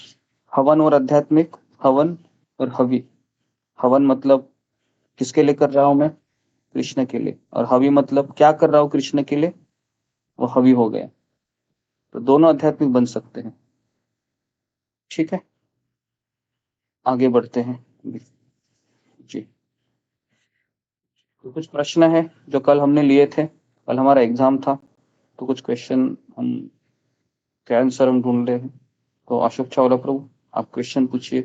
हवन और आध्यात्मिक, हवन और हवि। हवन मतलब किसके लिए कर रहा हूं मैं? कृष्ण के लिए। और हवि मतलब क्या कर रहा हूं कृष्ण के लिए, वो हवि हो गया। तो दोनों आध्यात्मिक बन सकते हैं। ठीक है, आगे बढ़ते हैं जी। तो कुछ प्रश्न है जो कल हमने लिए थे, कल हमारा एग्जाम था, तो कुछ क्वेश्चन हम क्या आंसर हम ढूंढ रहे हैं। तो अशोक चावला प्रभु, आप क्वेश्चन पूछिए।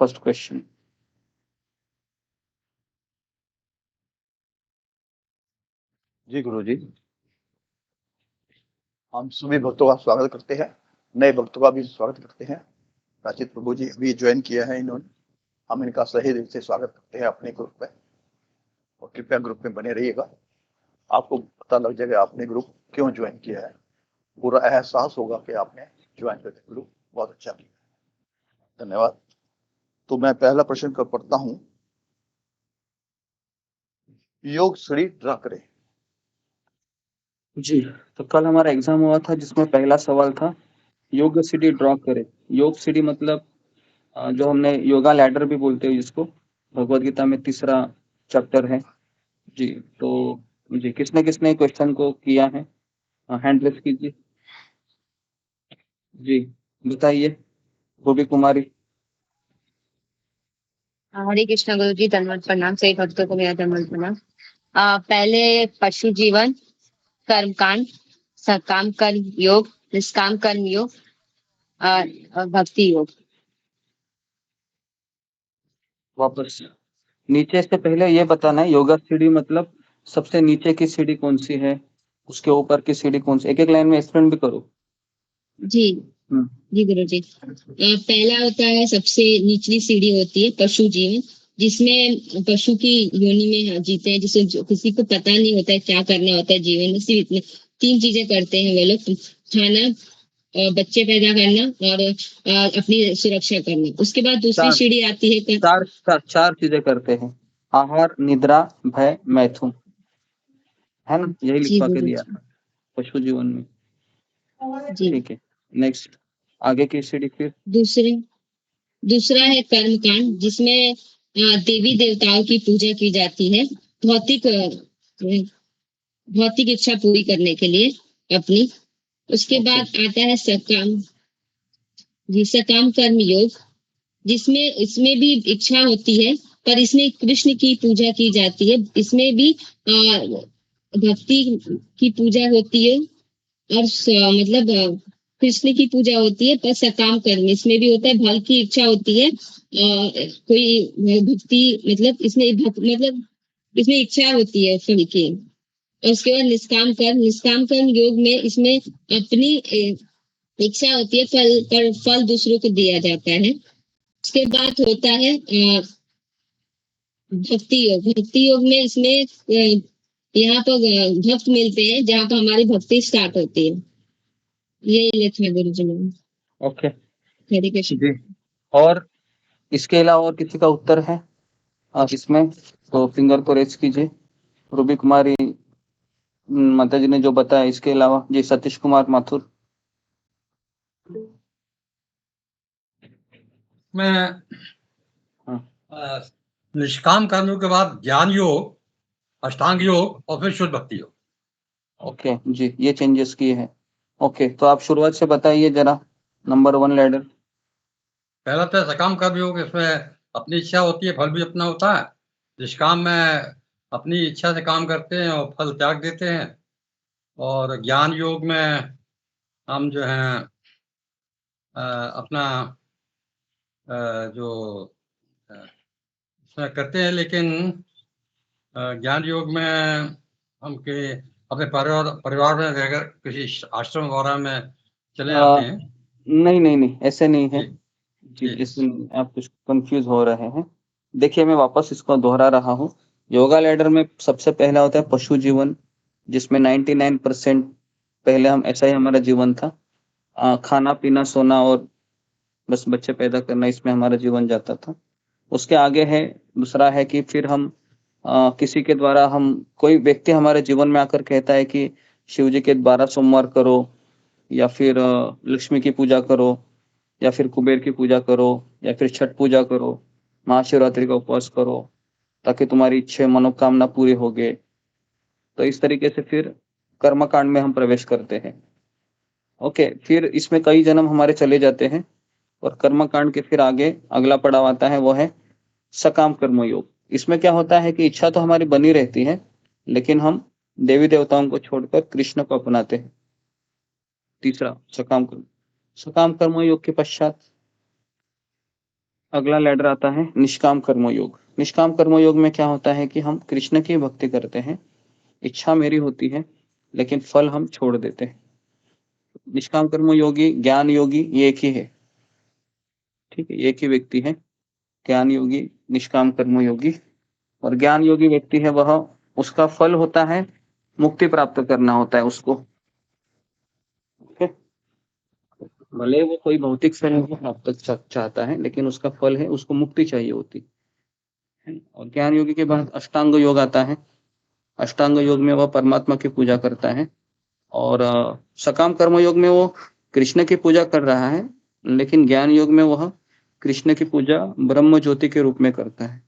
First question. जी गुरु जी, हम सभी भक्तों का स्वागत करते हैं, नए भक्तों का भी स्वागत करते हैं। प्राचित प्रभु जी अभी ज्वाइन किया है इन्होंने, हम इनका सही दिल से स्वागत करते हैं अपने ग्रुप में, और कृपया ग्रुप में बने रहिएगा। आपको पता लग जाएगा आपने ग्रुप क्यों ज्वाइन किया है, पूरा एहसास होगा कि आपने ज्वाइन करके ग्रुप बहुत अच्छा किया। धन्यवाद। तो मैं पहला प्रश्न कर पढ़ता हूं। योग श्री ड्रा करे। जी, तो कल हमारा एग्जाम हुआ था जिसमें पहला सवाल था योग सीढ़ी ड्रॉ करे। योग सीढ़ी मतलब जो हमने योगा लैडर भी बोलते हैं जिसको, भगवत गीता में 3रा चैप्टर है जी। तो जी किसने किसने क्वेश्चन को किया है, हैंड रेस कीजिए जी, बताइए। रूबी कुमारी। हरे कृष्णा गुरु जी, धन्यवाद प्रणाम। सही भक्तों को मेरा धन्यवाद प्रणाम। पहले पशु जीवन, कर्म कांड, सकाम कर्म योग, निष्काम कर्म योग और भक्ति योग। वापस नीचे से पहले ये बताना है योगा सीढ़ी मतलब सबसे नीचे की सीढ़ी कौन सी है, उसके ऊपर की सीढ़ी कौन सी, एक एक लाइन में एक्सप्लेन भी करो। जी जी गुरु जी। पहला होता है सबसे निचली सीढ़ी होती है पशु जीवन, जिसमें पशु की योनि में जीते हैं, जिसे किसी को पता नहीं होता है क्या करना होता है जीवन में। सिर्फ इतने 3 चीजें करते हैं वो लोग, खाना, बच्चे पैदा करना और अपनी सुरक्षा करना। उसके बाद दूसरी सीढ़ी आती है चार चीजें करते हैं, आहार, निद्रा, भय, मैथुन, है ना? यही लिखवा के दिया था पशु जीवन में। ठीक है, नेक्स्ट आगे की सीढ़ी फिर। दूसरा है कर्म कांड, जिसमें देवी देवताओं की पूजा की जाती है भौतिक इच्छा पूरी करने के लिए अपनी। उसके बाद आता है सकाम कर्म योग, जिसमें इसमें भी इच्छा होती है, पर इसमें कृष्ण की पूजा की जाती है। इसमें भी भक्ति की पूजा होती है और मतलब कृष्ण की पूजा होती है, पर सकाम कर्म इसमें भी होता है, फल की इच्छा होती है। कोई भक्ति मतलब मतलब इसमें इच्छा होती है फल की। और उसके बाद निष्काम कर्म योग में इसमें अपनी इच्छा होती है, पर फल दूसरों को दिया जाता है। उसके बाद होता है भक्ति योग में इसमें यहाँ पर भक्त मिलते हैं, जहाँ पर हमारी भक्ति स्टार्ट होती है। ये लिखना गुरु जी ने। ओके, हरे कृष्ण। और इसके अलावा और किसी का उत्तर है इसमें तो फिंगर को रेज कीजिए। रूबी कुमारी माता जी ने जो बताया, इसके अलावा जी सतीश कुमार माथुर। मैं निष्काम कर्मों के बाद ज्ञान योग, अष्टांग योग और फिर शुद्ध भक्ति योग। ओके जी, ये चेंजेस किए हैं। ओके, तो आप शुरुआत से बताइए जरा, नंबर 1 लैडर। पहला तो सकाम कर्म योग, इसमें अपनी इच्छा होती है, फल भी अपना होता है। निष्काम में अपनी इच्छा से काम करते हैं और फल त्याग देते हैं। और ज्ञान योग में हम जो है अपना जो करते हैं, लेकिन ज्ञान योग में हम के अपने परिवार में रहकर किसी आश्रम वगैरह में चले जाते हैं। नहीं, ऐसे नहीं है जी, इसमें आप कुछ कंफ्यूज हो रहे हैं। देखिए, मैं वापस इसको दोहरा रहा हूँ। योगा लैडर में सबसे पहला होता है पशु जीवन, जिसमें 99% पहले हम ऐसा ही हमारा जीवन था। खाना पीना सोना और बस बच्चे पैदा करना, इसमें हमारा जीवन जाता था। उसके आगे है दूसरा है कि फिर हम किसी के द्वारा, हम कोई व्यक्ति हमारे जीवन में आकर कहता है कि शिव जी के 12 सोमवार करो, या फिर लक्ष्मी की पूजा करो, या फिर कुबेर की पूजा करो, या फिर छठ पूजा करो, महाशिवरात्रि का उपवास करो, ताकि तुम्हारी इच्छा मनोकामना पूरी हो गए। तो इस तरीके से फिर कर्मकांड में हम प्रवेश करते हैं। ओके, फिर इसमें कई जन्म हमारे चले जाते हैं, और कर्मकांड के फिर आगे अगला पड़ाव आता है, वो है सकाम कर्म योग। इसमें क्या होता है कि इच्छा तो हमारी बनी रहती है, लेकिन हम देवी देवताओं को छोड़कर कृष्ण को अपनाते हैं। तीसरा सकाम कर्म योग के पश्चात अगला लैडर आता है निष्काम कर्म योग। निष्काम कर्म योग में क्या होता है कि हम कृष्ण की भक्ति करते हैं, इच्छा मेरी होती है, लेकिन फल हम छोड़ देते हैं। निष्काम कर्म योगी, ज्ञान योगी, ये एक ही है, ठीक है, एक ही व्यक्ति है, ज्ञान योगी, निष्काम कर्म योगी। और ज्ञान योगी व्यक्ति है वह, उसका फल होता है मुक्ति प्राप्त करना होता है उसको। ओके, भले वो कोई भौतिक शरीर को प्राप्त चाहता है, लेकिन उसका फल है उसको मुक्ति चाहिए होती है। और ज्ञान योगी के बाद अष्टांग योग आता है। अष्टांग योग में वह परमात्मा की पूजा करता है, और सकाम कर्म योग में वो कृष्ण की पूजा कर रहा है, लेकिन ज्ञान योग में वह कृष्ण की पूजा ब्रह्म ज्योति के रूप में करता है।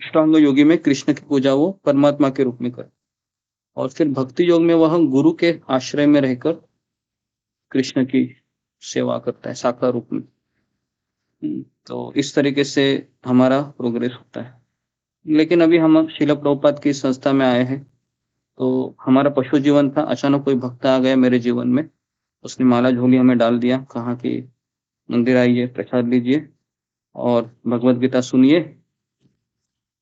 अष्टांग योगी में कृष्ण की पूजा वो परमात्मा के रूप में करता है, और फिर भक्ति योग में वह गुरु के आश्रय में रहकर कृष्ण की सेवा करता है साकार रूप में। तो इस तरीके से हमारा प्रोग्रेस होता है। लेकिन अभी हम शिला प्रभुपाद की संस्था में आए हैं, तो हमारा पशु जीवन था। अचानक कोई भक्त आ गया मेरे जीवन में, उसने माला झोली हमें डाल दिया, कहा कि मंदिर आइए, प्रसाद लीजिए और भगवत गीता सुनिए,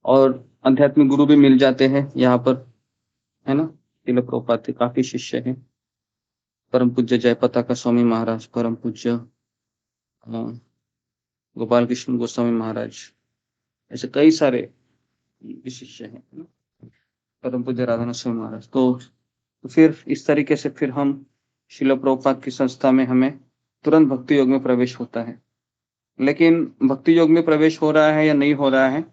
और आध्यात्मिक गुरु भी मिल जाते हैं यहाँ पर, है ना। शिला प्रभुपाद के काफी शिष्य हैं, परम पूज्य जयपताका स्वामी महाराज, परम पूज्य गोपाल कृष्ण गोस्वामी महाराज, ऐसे कई सारे शिष्य हैं, परम पूज्य राधानाथ स्वामी महाराज। तो फिर इस तरीके से फिर हम शिला प्रभुपाद की संस्था में हमें तुरंत भक्ति योग में प्रवेश होता है। लेकिन भक्ति योग में प्रवेश हो रहा है या नहीं हो रहा है,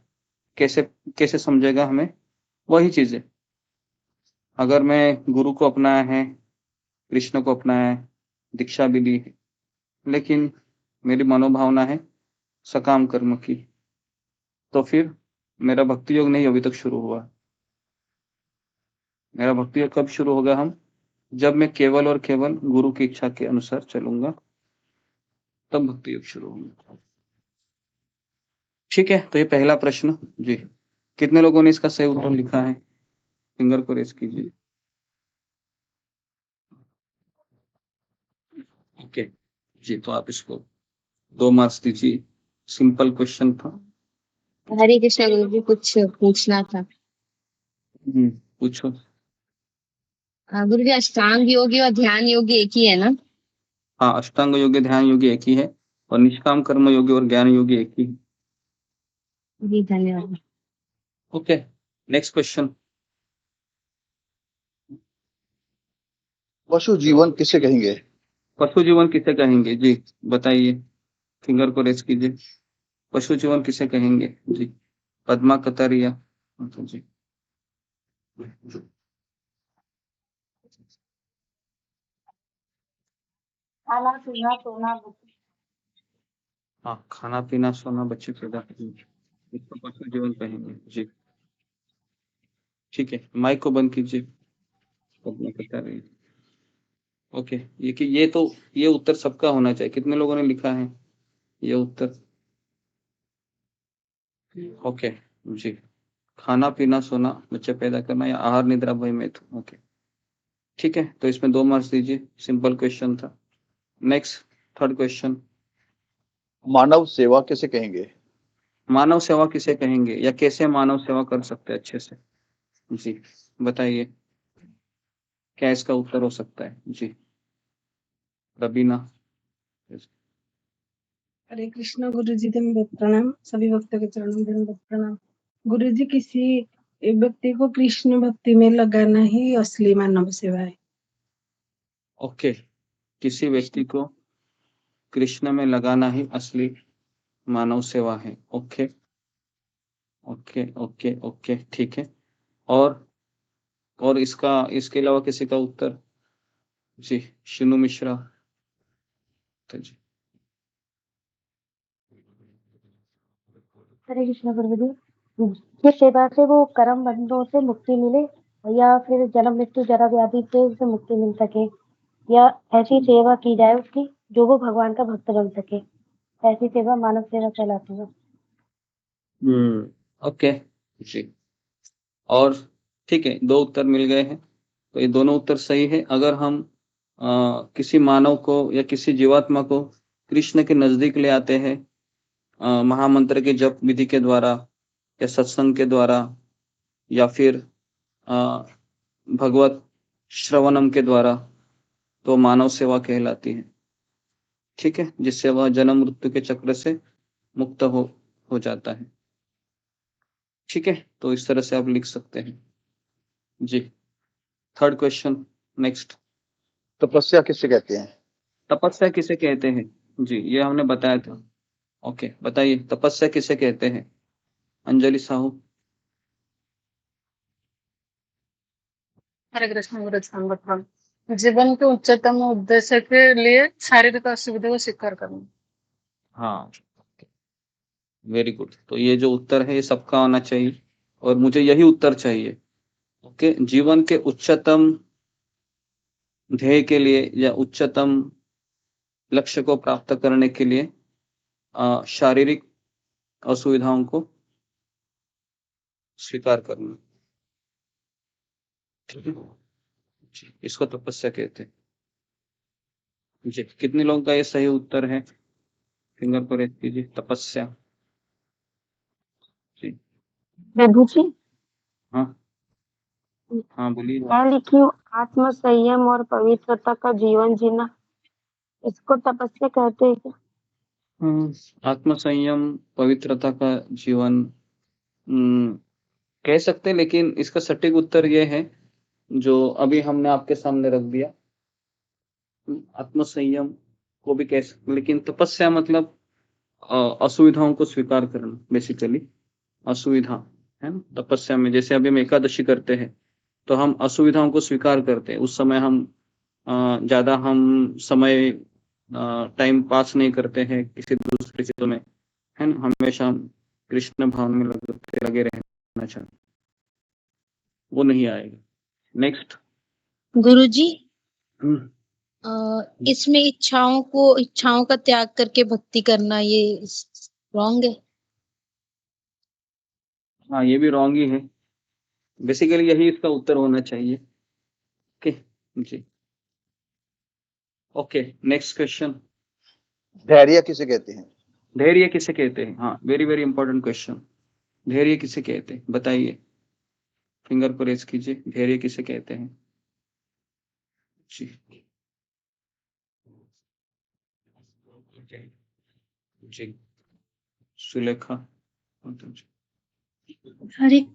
कैसे कैसे समझेगा हमें? वही चीजें, अगर मैं गुरु को अपनाया है, कृष्ण को अपनाया है, दीक्षा भी ली है, लेकिन मेरी मनोभावना है सकाम कर्म की, तो फिर मेरा भक्ति योग नहीं अभी तक शुरू हुआ। मेरा भक्ति योग कब शुरू होगा? हम जब मैं केवल और केवल गुरु की इच्छा के अनुसार चलूंगा, तब भक्ति योग शुरू होगा। ठीक है, तो ये पहला प्रश्न जी। कितने लोगों ने इसका सही उत्तर लिखा है? फिंगर को रेज कीजिए। ओके जी, तो आप इसको 2 मार्क्स दीजिए। सिंपल क्वेश्चन था। हरे कृष्णा गुरु जी, कुछ पूछना था। पूछो। गुरु जी, अष्टांग योगी और ध्यान योगी एक ही है ना? हाँ, अष्टांग योगी ध्यान योगी एक ही है, और निष्काम कर्म योगी और ज्ञान योगी एक ही है। जी धन्यवाद। Okay, next question. पशु जीवन किसे कहेंगे? पशु जीवन किसे कहेंगे जी, बताइए, फिंगर को रेज कीजिए। पशु जीवन किसे कहेंगे जी? पद्मा कतारिया जी। खाना पीना सोना हाँ, खाना पीना सोना बच्चे पैदा करना, इसको पशु जीवन कहेंगे जी। ठीक है, माइक को बंद कीजिए। पद्मा कतारिया। ओके, ये उत्तर सबका होना चाहिए। कितने लोगों ने लिखा है ये उत्तर? ओके जी, खाना पीना सोना, बच्चे पैदा करना, या आहार निद्रा भय मैथुन। ओके, ठीक है, तो इसमें 2 मार्क्स दीजिए। सिंपल क्वेश्चन था। Next, third question. मानव सेवा किसे कहेंगे? मानव सेवा किसे कहेंगे, या कैसे मानव सेवा कर सकते हैं अच्छे से जी, बताइए, क्या इसका उत्तर हो सकता है जी? रबीना। हरे कृष्णा गुरु जी, दंडवत प्रणाम। सभी भक्तों के चरणों में दंडवत प्रणाम। गुरु जी, किसी व्यक्ति को कृष्ण भक्ति में लगाना ही असली मानव सेवा है। ओके, किसी व्यक्ति को कृष्ण में लगाना ही असली मानव सेवा है। ओके ओके ओके ओके, ठीक है। और इसके अलावा किसी का उत्तर? जी शिनु मिश्रा। तो जी हरे कृष्ण गुरु जी। ये सेवा से वो कर्म बंधनों से मुक्ति मिले या फिर जन्म मृत्यु जरा व्याधि से उसे मुक्ति मिल सके, या ऐसी सेवा की जाए उसकी जो वो भगवान का भक्त बन सके, ऐसी सेवा मानव सेवा कहलाती है। ओके जी। और ठीक है, 2 उत्तर मिल गए हैं, तो ये दोनों उत्तर सही है। अगर हम किसी मानव को या किसी जीवात्मा को कृष्ण के नजदीक ले आते हैं महामंत्र के जप विधि के द्वारा या सत्संग के द्वारा या फिर भगवत श्रवणम के द्वारा, तो मानव सेवा कहलाती है। ठीक है, जिससे वह जन्म मृत्यु के चक्र से मुक्त हो जाता है। ठीक है, तो इस तरह से आप लिख सकते हैं जी। 3rd question next. तपस्या किसे कहते हैं? तपस्या किसे कहते हैं? जी ये हमने बताया था। ओके बताइए, तपस्या किसे कहते हैं? अंजलि साहू। हरे कृष्ण गुरु संगठन जीवन के उच्चतम उद्देश्य के लिए शारीरिक असुविधा को स्वीकार करना। हाँ वेरी गुड। तो ये जो उत्तर है ये सबका आना चाहिए और मुझे यही उत्तर चाहिए। ओके, जीवन के उच्चतम ध्येय के लिए या उच्चतम लक्ष्य को प्राप्त करने के लिए शारीरिक असुविधाओं को स्वीकार करना। ठीक है जी, इसको तपस्या कहते हैं जी। कितने लोगों का ये सही उत्तर है? फिंगर पर रेज कीजिए। तपस्या जी। प्रभु जी, हाँ हाँ बोलिए। मैं लिखी हूँ आत्म संयम और पवित्रता का जीवन जीना, इसको तपस्या कहते हैं क्या? आत्म संयम पवित्रता का जीवन कह सकते हैं, लेकिन इसका सटीक उत्तर ये है जो अभी हमने आपके सामने रख दिया। आत्म संयम को भी कह सकते, लेकिन तपस्या मतलब असुविधाओं को स्वीकार करना, बेसिकली असुविधा है ना। तपस्या में जैसे अभी हम एकादशी करते हैं तो हम असुविधाओं को स्वीकार करते हैं। उस समय हम ज्यादा हम समय टाइम पास नहीं करते हैं किसी दूसरी चीजों में, है ना। हमेशा हम कृष्ण भाव में लगे रहना चाहते, वो नहीं आएगा। नेक्स्ट। गुरुजी इसमें इच्छाओं का त्याग करके भक्ति करना, ये रॉन्ग है? हाँ ये भी रॉन्ग ही है। बेसिकली यही इसका उत्तर होना चाहिए। ओके जी। Okay next question. धैर्य किसे कहते हैं? धैर्य किसे कहते हैं? हाँ वेरी वेरी इंपॉर्टेंट क्वेश्चन। धैर्य किसे कहते हैं बताइए, फिंगर को रेज कीजिए। धैर्य किसे कहते हैं जी? जी सुलेखा। हरे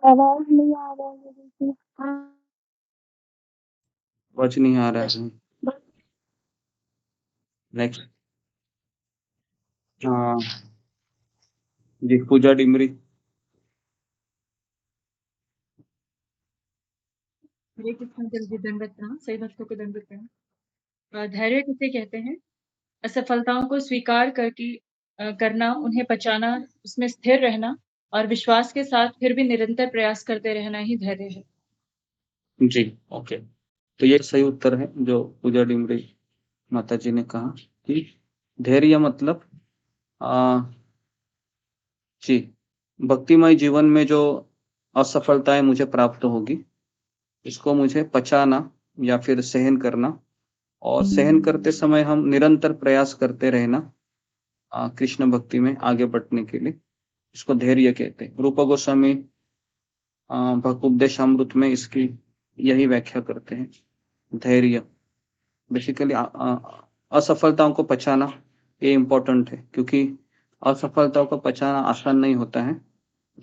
आवाज नहीं आ रहा है। कुछ नहीं आ रहा है। नेक्स्ट। हाँ जी पूजा डिमरी। हरे कृष्ण गुरुजी, दंडवत प्रणाम। सही भक्तों को दंडवत प्रणाम। धैर्य किसे कहते हैं? असफलताओं को स्वीकार करना, उन्हें पचाना, उसमें स्थिर रहना और विश्वास के साथ फिर भी निरंतर प्रयास करते रहना ही धैर्य है। जी ओके, तो ये सही उत्तर है जो पूजा डिमरी माता जी ने कहा कि धैर्य मतलब जी भक्तिमय जीवन में जो असफलताएं मुझे प्राप्त होगी, इसको मुझे पचाना या फिर सहन करना, और सहन करते समय हम निरंतर प्रयास करते रहना कृष्ण भक्ति में आगे बढ़ने के लिए, इसको धैर्य कहते हैं। रूप गोस्वामी भक्तोपदेशामृत में इसकी यही व्याख्या करते हैं। धैर्य बेसिकली असफलताओं को पचाना, ये इम्पोर्टेंट है क्योंकि असफलताओं को पचाना आसान नहीं होता है।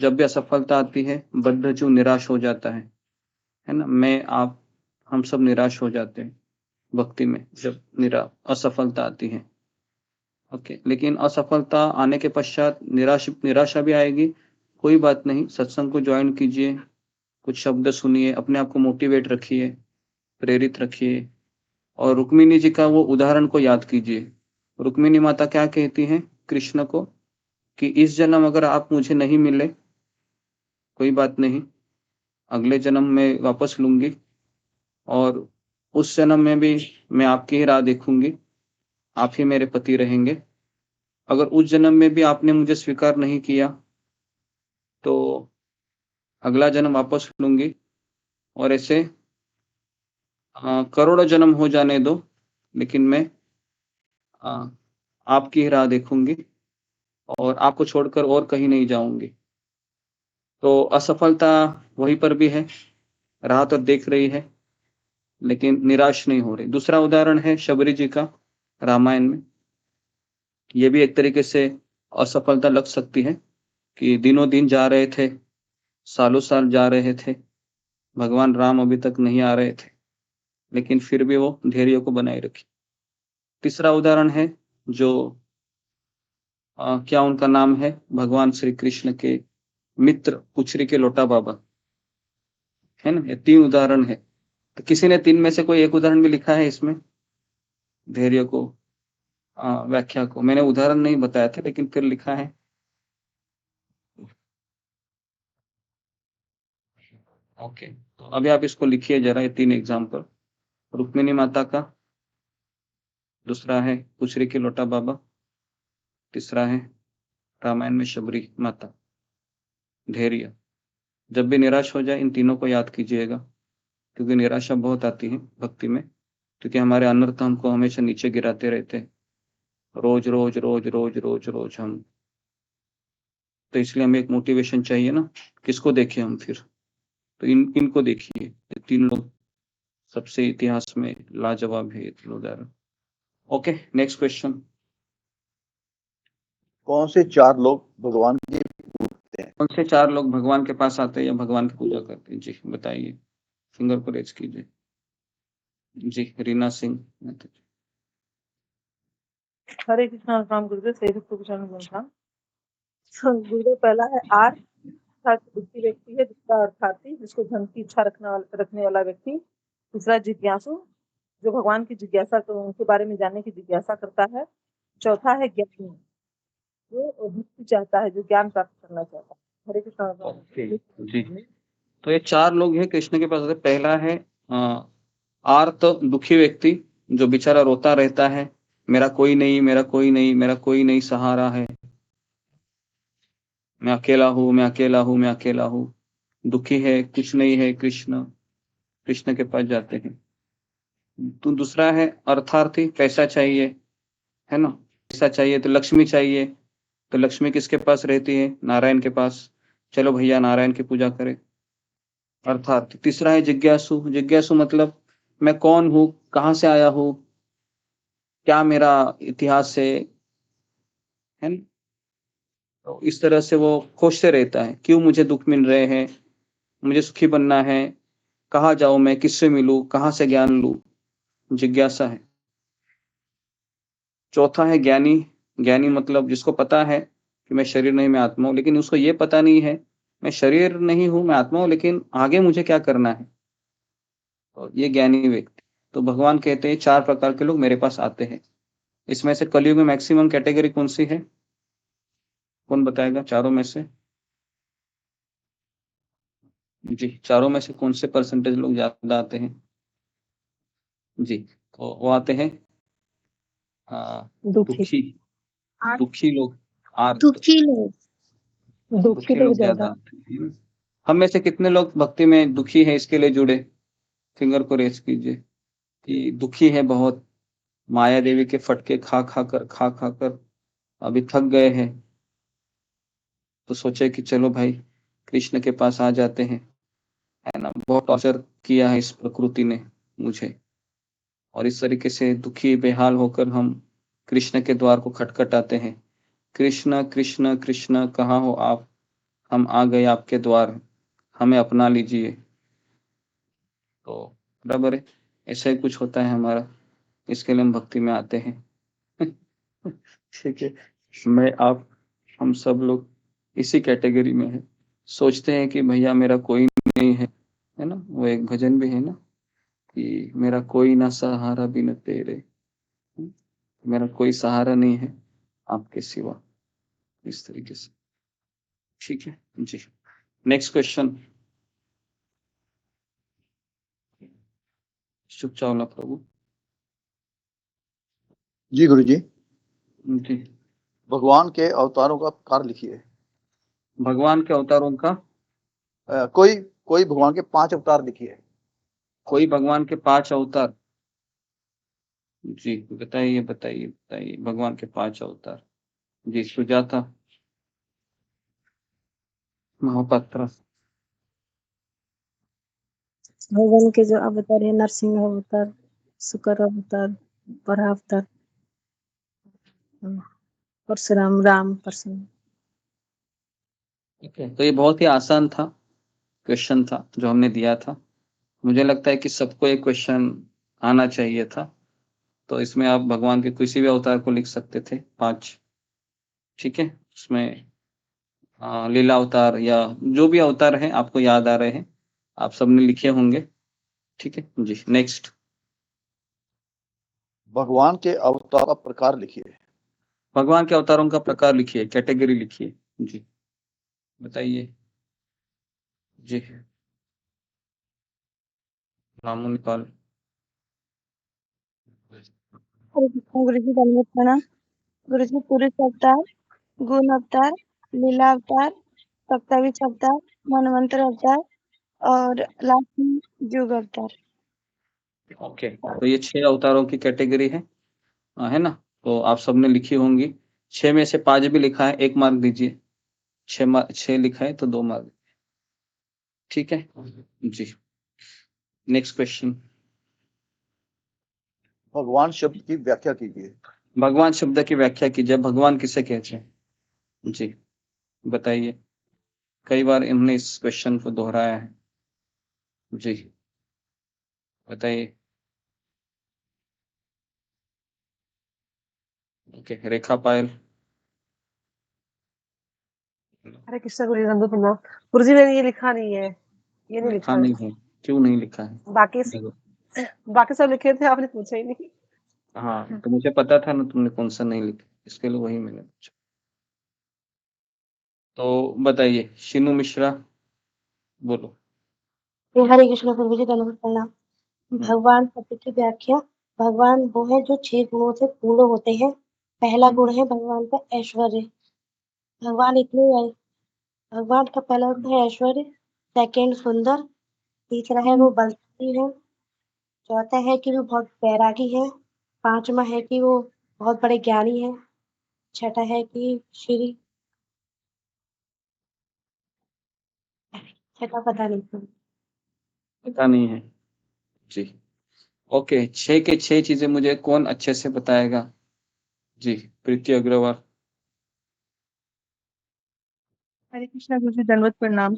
जब भी असफलता आती है बद्धजू निराश हो जाता है ना। मैं आप हम सब निराश हो जाते हैं, भक्ति में जब असफलता आती है। ओके, लेकिन असफलता आने के पश्चात निराशा भी आएगी, कोई बात नहीं, सत्संग को ज्वाइन कीजिए, कुछ शब्द सुनिए, अपने आप को मोटिवेट रखिए, प्रेरित रखिए, और रुक्मिणी जी का वो उदाहरण को याद कीजिए। रुक्मिणी माता क्या कहती हैं कृष्ण को कि इस जन्म अगर आप मुझे नहीं मिले, कोई बात नहीं, अगले जन्म में वापस लूंगी, और उस जन्म में भी मैं आपकी ही राह देखूंगी, आप ही मेरे पति रहेंगे। अगर उस जन्म में भी आपने मुझे स्वीकार नहीं किया तो अगला जन्म वापस लूंगी, और ऐसे करोड़ों जन्म हो जाने दो, लेकिन मैं आपकी ही राह देखूंगी और आपको छोड़कर और कहीं नहीं जाऊंगी। तो असफलता वहीं पर भी है, राह तो देख रही है, लेकिन निराश नहीं हो रही। दूसरा उदाहरण है शबरी जी का रामायण में। ये भी एक तरीके से असफलता लग सकती है कि दिनों दिन जा रहे थे, सालों साल जा रहे थे, भगवान राम अभी तक नहीं आ रहे थे, लेकिन फिर भी वो धैर्य को बनाए रखी। तीसरा उदाहरण है जो क्या उनका नाम है, भगवान श्री कृष्ण के मित्र पुछरी के लोटा बाबा, है ना। ये 3 उदाहरण है, तो किसी ने 3 में से कोई एक उदाहरण भी लिखा है इसमें धैर्य को व्याख्या को। मैंने उदाहरण नहीं बताया था, लेकिन फिर लिखा है। ओके, तो अभी आप इसको लिखिए जरा, ये 3 एग्जाम्पल, रुक्मिणी माता का, दूसरा है पुछरी के लोटा बाबा, तीसरा है रामायण में शबरी माता। धैर्य, जब भी निराश हो जाए इन तीनों को याद कीजिएगा, क्योंकि निराशा बहुत आती है भक्ति में, क्योंकि हमारे अनर्थ हमको हमेशा नीचे गिराते रहते हैं, रोज रोज रोज रोज रोज रोज हम। तो इसलिए हमें एक मोटिवेशन चाहिए ना, किसको देखें हम फिर, तो इनको देखिए, ये 3 लोग सबसे इतिहास में लाजवाब है, ये 3 उदाहरण। Okay, next question. कौन से 4 लोग भगवान की पूजते हैं? कौन से 4 लोग भगवान के पास आते हैं या भगवान की पूजा करते हैं? जी बताइए, फिंगर को रेज कीजिए। जी रीना सिंह। हरे कृष्णा राम गुरुदेव सही गुरुदेव पहला है आर, दुखी व्यक्ति है, दूसरा अर्थार्थी, जिसको धन की इच्छा रखने वाला व्यक्ति, तीसरा जिज्ञासु, जो भगवान की जिज्ञासा को उनके बारे में जानने की जिज्ञासा करता है, चौथा है ज्ञानी, जो भक्ति चाहता है, जो ज्ञान प्राप्त करना चाहता है। हरे कृष्ण जी, तो ये 4 लोग हैं कृष्ण के पास। पहला है आर्त दुखी व्यक्ति, जो बेचारा रोता रहता है, मेरा कोई नहीं, मेरा कोई नहीं, मेरा कोई नहीं सहारा है, मैं अकेला हूँ, मैं अकेला हूँ, मैं अकेला हूँ, दुखी है, कुछ नहीं है। कृष्ण के पास जाते हैं। तो दूसरा है अर्थार्थी, पैसा चाहिए, है ना, पैसा चाहिए तो लक्ष्मी चाहिए, तो लक्ष्मी किसके पास रहती है? नारायण के पास, चलो भैया नारायण की पूजा करें, अर्थार्थी। तीसरा है जिज्ञासु, जिज्ञासु मतलब मैं कौन हूँ, कहाँ से आया हूँ, क्या मेरा इतिहास है ना। तो इस तरह से वो खोजते रहता है, क्यों मुझे दुख मिल रहे हैं, मुझे सुखी बनना है, कहाँ जाऊं मैं, किससे मिलूं, कहाँ से ज्ञान लूं, जिज्ञासा है। चौथा है ज्ञानी, ज्ञानी मतलब जिसको पता है कि मैं शरीर नहीं, मैं आत्मा हूं, लेकिन उसको ये पता नहीं है मैं शरीर नहीं हूं, मैं आत्मा हूं, लेकिन आगे मुझे क्या करना है, तो ये ज्ञानी व्यक्ति। तो भगवान कहते हैं 4 प्रकार के लोग मेरे पास आते हैं। इसमें से कलयुग में मैक्सिमम कैटेगरी कौन सी है, कौन बताएगा चारों में से? जी, चारों में से कौन से परसेंटेज लोग ज्यादा आते हैं? जी, तो वो आते हैं दुखी लोग, दुखी लोग ज्यादा आते हैं। हम में से कितने लोग भक्ति में दुखी है इसके लिए जुड़े? फिंगर को रेस कीजिए कि दुखी है बहुत, माया देवी के फटके खा कर अभी थक गए हैं, तो सोचे कि चलो भाई कृष्ण के पास आ जाते हैं, है ना। बहुत टॉर्चर किया है इस प्रकृति ने मुझे, और इस तरीके से दुखी बेहाल होकर हम कृष्ण के द्वार को खटखटाते हैं, कृष्ण कृष्ण कृष्ण कहाँ हो आप, हम आ गए आपके द्वार, हमें अपना लीजिए। तो बराबर है, ऐसा ही कुछ होता है हमारा। इसके लिए हम भक्ति में आते हैं। ठीक है, मैं आप हम सब लोग इसी कैटेगरी में है। सोचते हैं कि भैया मेरा कोई नहीं है ना, वो एक भजन भी है ना कि मेरा कोई ना सहारा भी न तेरे, मेरा कोई सहारा नहीं है आपके सिवा, इस तरीके से। ठीक है जी, नेक्स्ट क्वेश्चन। शुभ चावला प्रभु। जी गुरु जी, जी, भगवान के अवतारों का प्रकार लिखिए। भगवान के अवतारों का कोई भगवान के 5 अवतार लिखिए। कोई भगवान के 5 अवतार। जी बताइए बताइए बताइए, भगवान के 5 अवतार। जी सुजाता महापात्रा। भगवान के जो अवतार है, नरसिंह अवतार, शुक्र अवतार, वराह अवतार, परशुराम, राम, परशुराम। ओके, तो ये बहुत ही आसान था, क्वेश्चन था जो हमने दिया था। मुझे लगता है कि सबको एक क्वेश्चन आना चाहिए था, तो इसमें आप भगवान के किसी भी अवतार को लिख सकते थे 5। ठीक है, उसमें लीला अवतार या जो भी अवतार है आपको याद आ रहे हैं, आप सबने लिखे होंगे। ठीक है जी, नेक्स्ट। भगवान के अवतार का प्रकार लिखिए। भगवान के अवतारों का प्रकार लिखिए, कैटेगरी लिखिए। जी बताइए जी, नामो निकाल। हरे कृष्ण गुरु जी, दंडवत प्रणाम। गुरु जी, पुरुष अवतार, गुण अवतार, लीला अवतार, सप्ताविश अवतार, मनवंतर अवतार और लास्ट में युग अवतार। ओके, तो ये 6 अवतारों की कैटेगरी है ना, तो आप सबने लिखी होंगी। 6 में से 5 भी लिखा है, 1 मार्क दीजिए। 6 लिखा है तो 2 मार्क। ठीक है जी, नेक्स्ट क्वेश्चन। भगवान शब्द की व्याख्या कीजिए। भगवान शब्द की व्याख्या कीजिए। भगवान किसे कहते हैं? जी बताइए, कई बार इन्होंने इस क्वेश्चन को दोहराया है। जी बताइए। ओके, रेखा पायल। हरे कृष्ण गुरु जी, दंडवत प्रणाम। गुरु जी, मैंने ये लिखा नहीं है, ये नहीं लिखा लिखा नहीं है, क्यों नहीं लिखा है? बाकी देखो, बाकी सब लिखे थे, आपने पूछा ही नहीं। हाँ तो मुझे पता था ना तुमने कौन सा नहीं लिखा, इसके लिए वही मैंने पूछा। तो बताइए, शिनू मिश्रा बोलो। हरे कृष्ण गुरु जी, दंडवत प्रणाम। भगवान शब्द की व्याख्या। भगवान वो है जो 6 गुणों से पूर्ण होते हैं। पहला गुण है भगवान का ऐश्वर्य। भगवान का पहला गुण है ऐश्वर्य। सेकंड सुंदर। तीसरा है वो बलशाली है। चौथा है कि वो बहुत बैरागी है। 5वां है कि वो बहुत बड़े ज्ञानी है। छठा है कि श्री छठा पता नहीं। पता नहीं है जी। ओके, 6 के 6 चीजें मुझे कौन अच्छे से बताएगा? जी प्रीति अग्रवाल। हरे कृष्णा गुरु जी, दंडवत प्रणाम।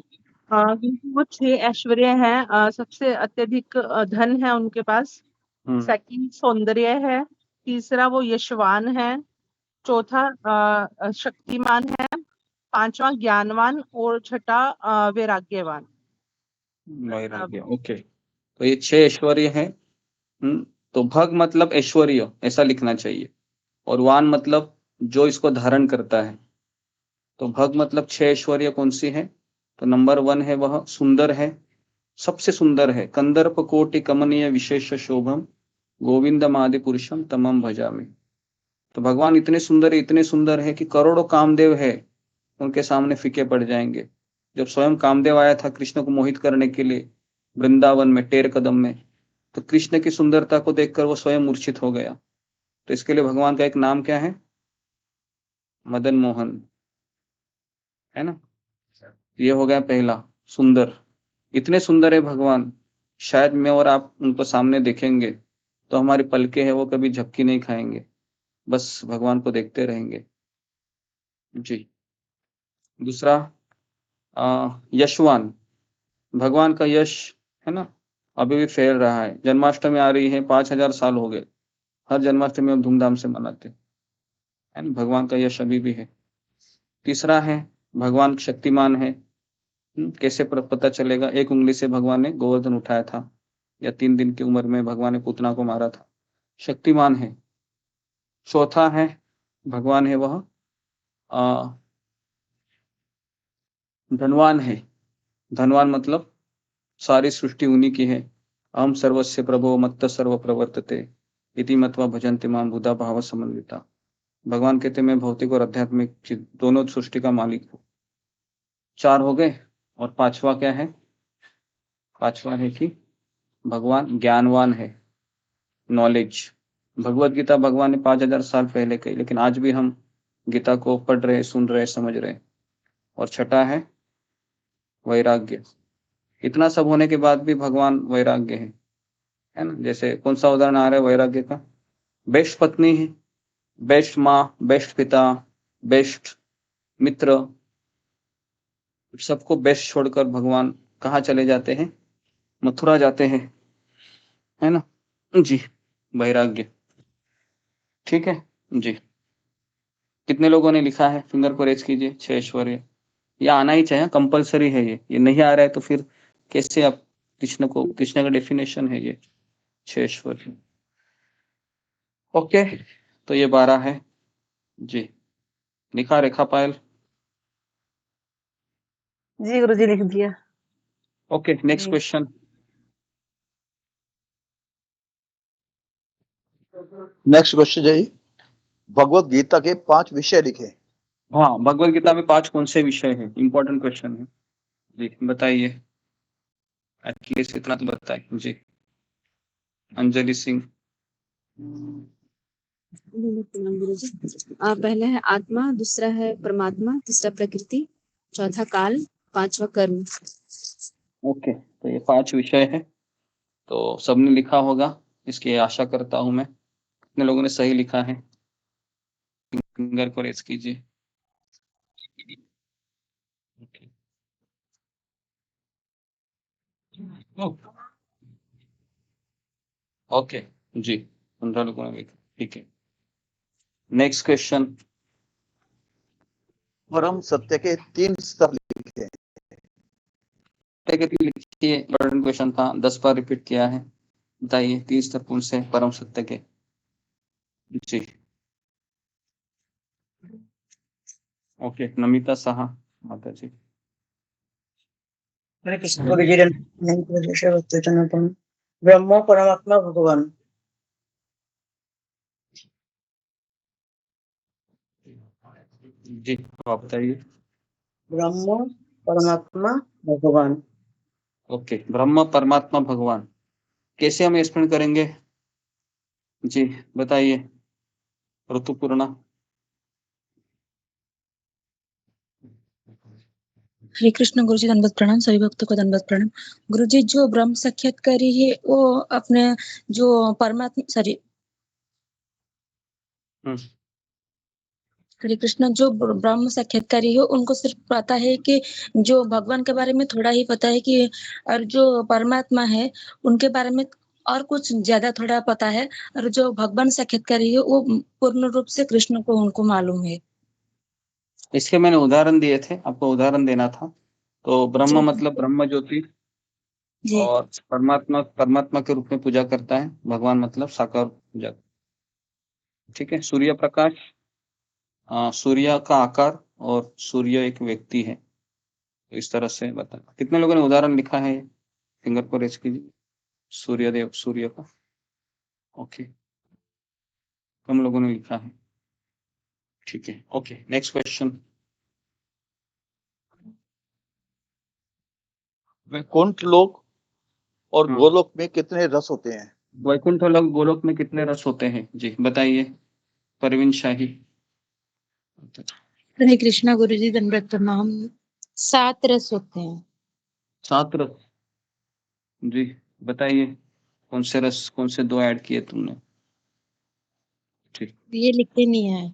क्योंकि वो 6 ऐश्वर्य हैं, सबसे अत्यधिक धन है उनके पास। सेकंड सौंदर्य है। तीसरा वो यशवान है। चौथा शक्तिमान है। 5वां ज्ञानवान और छठा वैराग्यवान। वैराग्य। ओके, तो ये 6 ऐश्वर्य हैं। तो भग मतलब ऐश्वर्य, ऐसा लिखना चाहिए, और वान मतलब जो इसको धारण करता है। तो भग मतलब 6 ऐश्वर्य कौन सी है? तो नंबर 1 है वह सुंदर है, सबसे सुंदर है। कंदर्प कोटि कमनीय विशेष शोभम गोविंदम आदि पुरुषम तमम भजामि। तो भगवान इतने सुंदर है कि करोड़ों कामदेव है उनके सामने फीके पड़ जाएंगे। जब स्वयं कामदेव आया था कृष्ण को मोहित करने के लिए वृंदावन में टेर कदम में, तो कृष्ण की सुंदरता को देखकर वो स्वयं मूर्छित हो गया। तो इसके लिए भगवान का एक नाम क्या है? मदन मोहन, है ना। ये हो गया पहला, सुंदर। इतने सुंदर है भगवान, शायद मैं और आप उनको सामने देखेंगे तो हमारी पलकें हैं वो कभी झपकी नहीं खाएंगे, बस भगवान को देखते रहेंगे। जी दूसरा, यशवान। भगवान का यश है ना, अभी भी फैल रहा है। जन्माष्टमी आ रही है, 5000 साल हो गए, हर जन्माष्टमी हम धूमधाम से मनाते हैं, है ना। भगवान का यश अभी भी है। तीसरा है भगवान शक्तिमान है। कैसे पता चलेगा? एक उंगली से भगवान ने गोवर्धन उठाया था, या 3 दिन की उम्र में भगवान ने पूतना को मारा था। शक्तिमान है। चौथा है भगवान है वह धनवान है। धनवान मतलब सारी सृष्टि उन्हीं की है। अहम सर्वस्य प्रभो मत्त सर्व प्रवर्तते इति मत्वा भजन्ति मां बुधा भाव समन्विता। भगवान कहते मैं भौतिक और आध्यात्मिक दोनों सृष्टि का मालिक हूँ। 4 हो गए। और 5वां क्या है? 5वां है कि भगवान ज्ञानवान है, नॉलेज। भगवत गीता भगवान ने 5000 साल पहले कही, लेकिन आज भी हम गीता को पढ़ रहे, सुन रहे, समझ रहे। और छठा है वैराग्य। इतना सब होने के बाद भी भगवान वैराग्य है ना। जैसे कौन सा उदाहरण आ रहा है वैराग्य का? बेस्ट पत्नी है, बेस्ट माँ, बेस्ट पिता, बेस्ट मित्र, सबको बेस्ट छोड़कर भगवान कहाँ चले जाते हैं? मथुरा जाते हैं, है ना जी। वैराग्य, ठीक है जी। कितने लोगों ने लिखा है? फिंगर को रेज कीजिए। 6 ऐश्वर्य। ये आना ही चाहिए, कंपलसरी है। ये नहीं आ रहा है तो फिर कैसे आप कृष्ण का डेफिनेशन है ये 6 ऐश्वर्य। ओके, तो ये 12 है जी। लिखा रेखा पायल? जी गुरुजी लिख दिया। ओके, नेक्स्ट जी। क्वेश्चन। नेक्स्ट क्वेश्चन है, भगवत गीता के 5 विषय लिखे। हाँ, भगवत गीता में 5 कौन से विषय हैं? इंपॉर्टेंट क्वेश्चन है जी, बताइए। एटलीस्ट इतना तो बताइए जी। अंजलि सिंह। पहला है आत्मा, दूसरा है परमात्मा, तीसरा प्रकृति, चौथा काल, 5वां कर्म। ओके, तो ये 5 विषय है। तो सबने लिखा होगा, इसकी आशा करता हूं मैं। कितने लोगों ने सही लिखा है? फिंगर को रेज कीजिए। ओके जी, 15 लोगों ने लिखा, ठीक है। Next question. परम सत्य के 3 स्तर लिखे। लिखिए, इंपॉर्टेंट क्वेश्चन था, 10 बार रिपीट किया है। बताइए 3 स्तर कौन से परम सत्य के? जी ओके, नमिता साहा माता जी। हरे कृष्ण गुरुजी ब्रह्म परमात्मा भगवान। जी आप बताइए। ब्रह्म परमात्मा भगवान। ओके, ब्रह्म परमात्मा भगवान कैसे हम एक्सप्लेन करेंगे जी? बताइए ऋतुपूर्णा। हरे कृष्ण गुरुजी, दंडवत प्रणाम। सभी भक्तों को दंडवत प्रणाम। गुरुजी, जो ब्रह्म साक्षात्कारी है वो अपने जो परमात्मा हरे कृष्ण, जो ब्रह्म साक्षात्कारी है उनको सिर्फ पता है कि जो भगवान के बारे में थोड़ा ही पता है कि, और जो परमात्मा है उनके बारे में और कुछ ज्यादा थोड़ा पता है। और जो भगवान साक्षात्कारी है वो पूर्ण रूप से कृष्ण को उनको मालूम है। इसके मैंने उदाहरण दिए थे, आपको उदाहरण देना था। तो ब्रह्म जी। मतलब ब्रह्म ज्योति, जी। और परमात्मा के रूप में पूजा करता है। भगवान मतलब साकार पूजा, ठीक है। सूर्य प्रकाश, सूर्य का आकार, और सूर्य एक व्यक्ति है। तो इस तरह से बता। कितने लोगों ने उदाहरण लिखा है? फिंगर को रेज कीजिए। सूर्यदेव, सूर्य का। ओके, कम लोगों ने लिखा है, ठीक है। Okay, next question. वैकुंठ लोक और गोलोक में कितने रस होते हैं? वैकुंठ और गोलोक में कितने रस होते हैं जी? बताइए परवीन शाही। हरे कृष्णा गुरुजी, दंडवत प्रणाम। 7 रस होते हैं। 7 रस जी, बताइए कौन से रस, कौन से 2 ऐड किए तुमने? ठीक, ये लिखे नहीं है।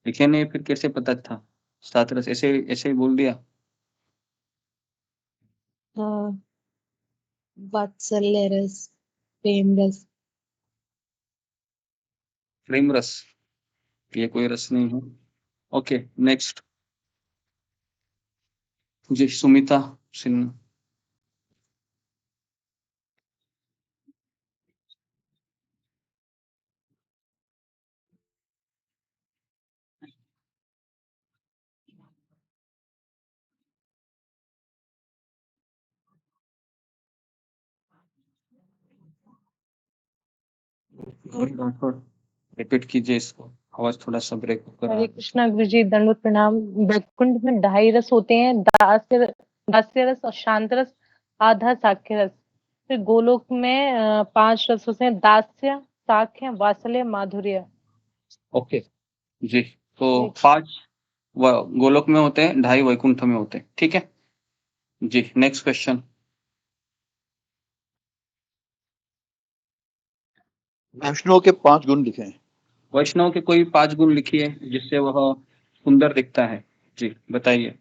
लिखे नहीं, फिर कैसे पता था 7 रस? ऐसे ऐसे ही बोल दिया। वात्सल्य रस, प्रेम रस। प्रेम रस, ये कोई रस नहीं है। ओके नेक्स्ट जी सुमिता सिन्हा। रिपीट कीजिए इसको, आवाज थोड़ा सा ब्रेक कर रहा हरे है। कृष्णा गुरु जी, दंडवत प्रणाम। वैकुंठ में 2.5 रस होते हैं, दास्य रस और शांत रस, आधा साख्य रस। फिर गोलोक में 5 रस होते हैं, दास्य, साख्य, वात्सल्य, माधुर्य। ओके जी, तो 5 गोलोक में होते हैं, 2.5 वैकुंठ में होते हैं, ठीक है जी। Next question. वैष्णव के 5 गुण लिखे हैं। वैष्णव के कोई 5 गुण लिखिए जिससे वह सुंदर दिखता है जी, बताइए,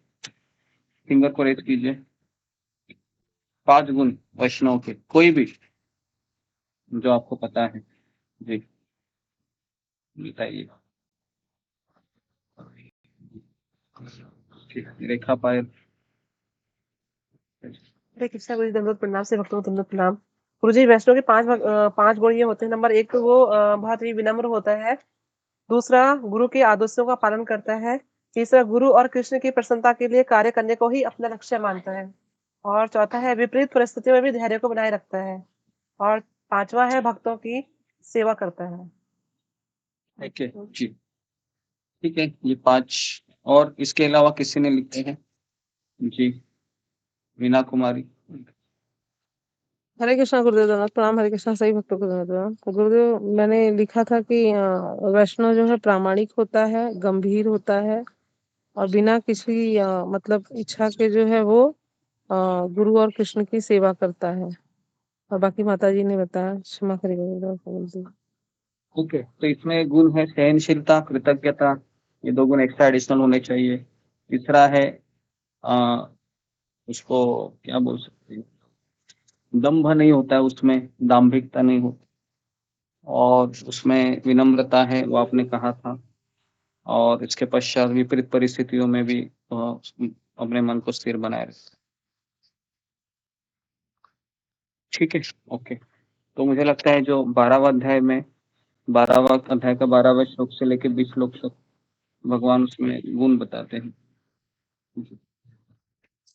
फिंगर को रेज कीजिए। 5 गुण वैष्णव के कोई भी जो आपको पता है जी, बताइए। ठीक, रेखा पायल। हरे कृष्णा गुरु जी, दंडवत प्रणाम से भक्तों को दंडवत प्रणाम। गुरु जी, वैष्णव के 5 गुण ये होते हैं। नंबर 1 तो वो बहुत ही विनम्र होता है। दूसरा, गुरु के आदेशों का पालन करता है। तीसरा, गुरु और कृष्ण की प्रसन्नता के लिए कार्य करने को ही अपना लक्ष्य मानता है। और चौथा है, विपरीत परिस्थितियों में भी धैर्य को बनाए रखता है। और 5वां है, भक्तों की सेवा करता है। ठीक है जी, ठीक है, ये 5। और इसके अलावा किसी ने लिखे हैं जी, मीना कुमारी। हरे कृष्णा गुरुदेव, दंडवत प्रणाम। हरे कृष्णा सही भक्तों को दंडवत प्रणाम। तो गुरुदेव, मैंने लिखा था कि वैष्णव जो है प्रामाणिक होता है, गंभीर होता है और बिना किसी मतलब इच्छा के जो है वो गुरु और कृष्ण की सेवा करता है। और बाकी माता जी ने बताया, क्षमा करिएगा। ओके, तो इसमें गुण है सहनशीलता, कृतज्ञता, ये 2 गुण एक्स्ट्रा एडिशनल होने चाहिए। तीसरा है उसको क्या बोल सकते हैं, दंभ नहीं होता है उसमें, दाम्भिकता नहीं होती, और उसमें विनम्रता है, वो आपने कहा था। और इसके पश्चात विपरीत परिस्थितियों में भी अपने मन को स्थिर बनाए रखता है। ठीक है, ओके। तो मुझे लगता है जो 12वां अध्याय में 12वां अध्याय का 12वां श्लोक से लेकर 20 श्लोक तक भगवान उसमें गुण बताते हैं।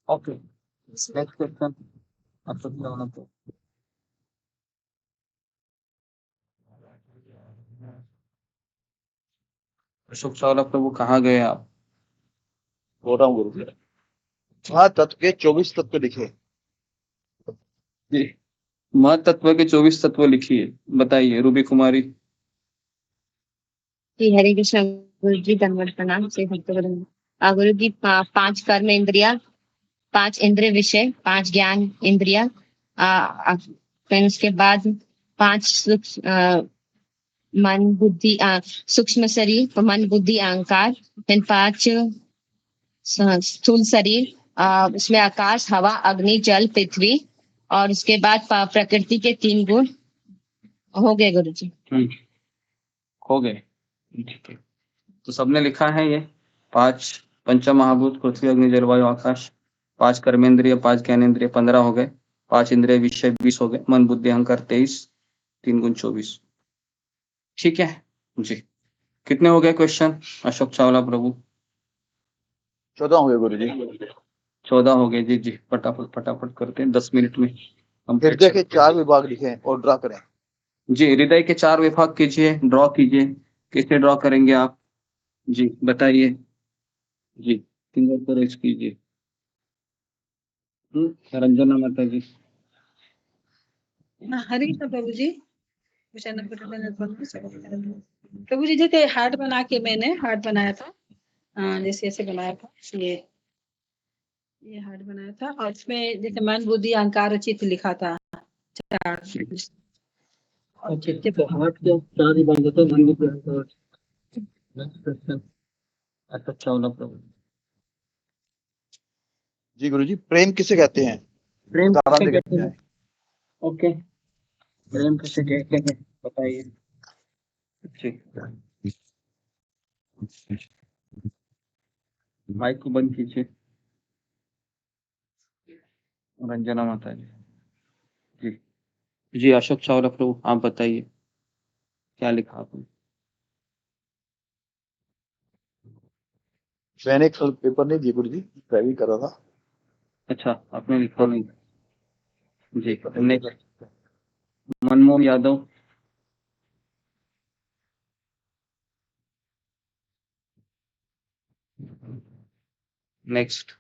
ओके, नेक्स्ट क्वेश्चन आपको क्या होना चाहिए? अशोक चावला प्रभु, कहाँ गए आप? बोल रहा हूँ गुरु जी, महातत्व के 24 तत्व लिखे। जी, महतत्व के 24 तत्व लिखिए, बताइए रूबी कुमारी। जी हरे कृष्ण गुरु जी, दंडवत प्रणाम से भक्तों को दंडवत। गुरु जी, 5 कर्म इंद्रिया, 5 इंद्रिय विषय, 5 ज्ञान इंद्रिया, फिर उसके बाद 5 मन बुद्धि सूक्ष्म शरीर, मन बुद्धि अहंकार, फिर 5 स्थूल शरीर, उसमें आकाश, हवा, अग्नि, जल, पृथ्वी, और उसके बाद प्रकृति के 3 गुण हो गए गुरु जी। हो गए, ठीक है। तो सबने लिखा है ये 5 पंचमहाभूत, पृथ्वी, अग्नि, जल, वायु, आकाश, 5 कर्मेंद्रिय, 5 ज्ञानेंद्रिय, 15 हो गए, 5 इंद्रिय विषय 20 हो गए, मन बुद्धि अहंकार 23, 3 गुण 24। ठीक है जी, कितने हो गए क्वेश्चन अशोक चावला प्रभु? 14 हो गए गुरु जी। 14 हो गए जी जी, फटाफट फटाफट करते हैं, 10 मिनट में हृदय के 4 विभाग लिखे हैं और ड्रा करें। जी, हृदय के 4 विभाग कीजिए, ड्रॉ कीजिए। कैसे ड्रॉ करेंगे आप जी, बताइए जी, फिंगर को रेज कीजिए। रंजना माता जी। हरे कृष्ण प्रभु जी, प्रभु जी जैसे हार्ट बना के मैंने हार्ट बनाया था, जैसे ऐसे बनाया था, ये हार्ट बनाया था, और इसमें जैसे मन बुद्धि अहंकार चित्त लिखा था। तो हार्ट के 4 विभाग होते हैं, मन बुद्धि अहंकार। अच्छा चावला प्रभु जी गुरु जी, प्रेम किसे कहते हैं? प्रेम उदाहरण किसे देके कहते हैं? ओके, प्रेम किसे कहते हैं बताइए। ठीक, माइक को बंद कीजिए। रंजना माता जी। जी जी, अशोक चावला प्रभु, आप बताइए क्या लिखा आपने? मैंने कल पेपर नहीं दिया गुरु जी, ड्राइविंग कर रहा था। अच्छा, आपने लिखा नहीं। जी, नेक्स्ट मनमोहन यादव। नेक्स्ट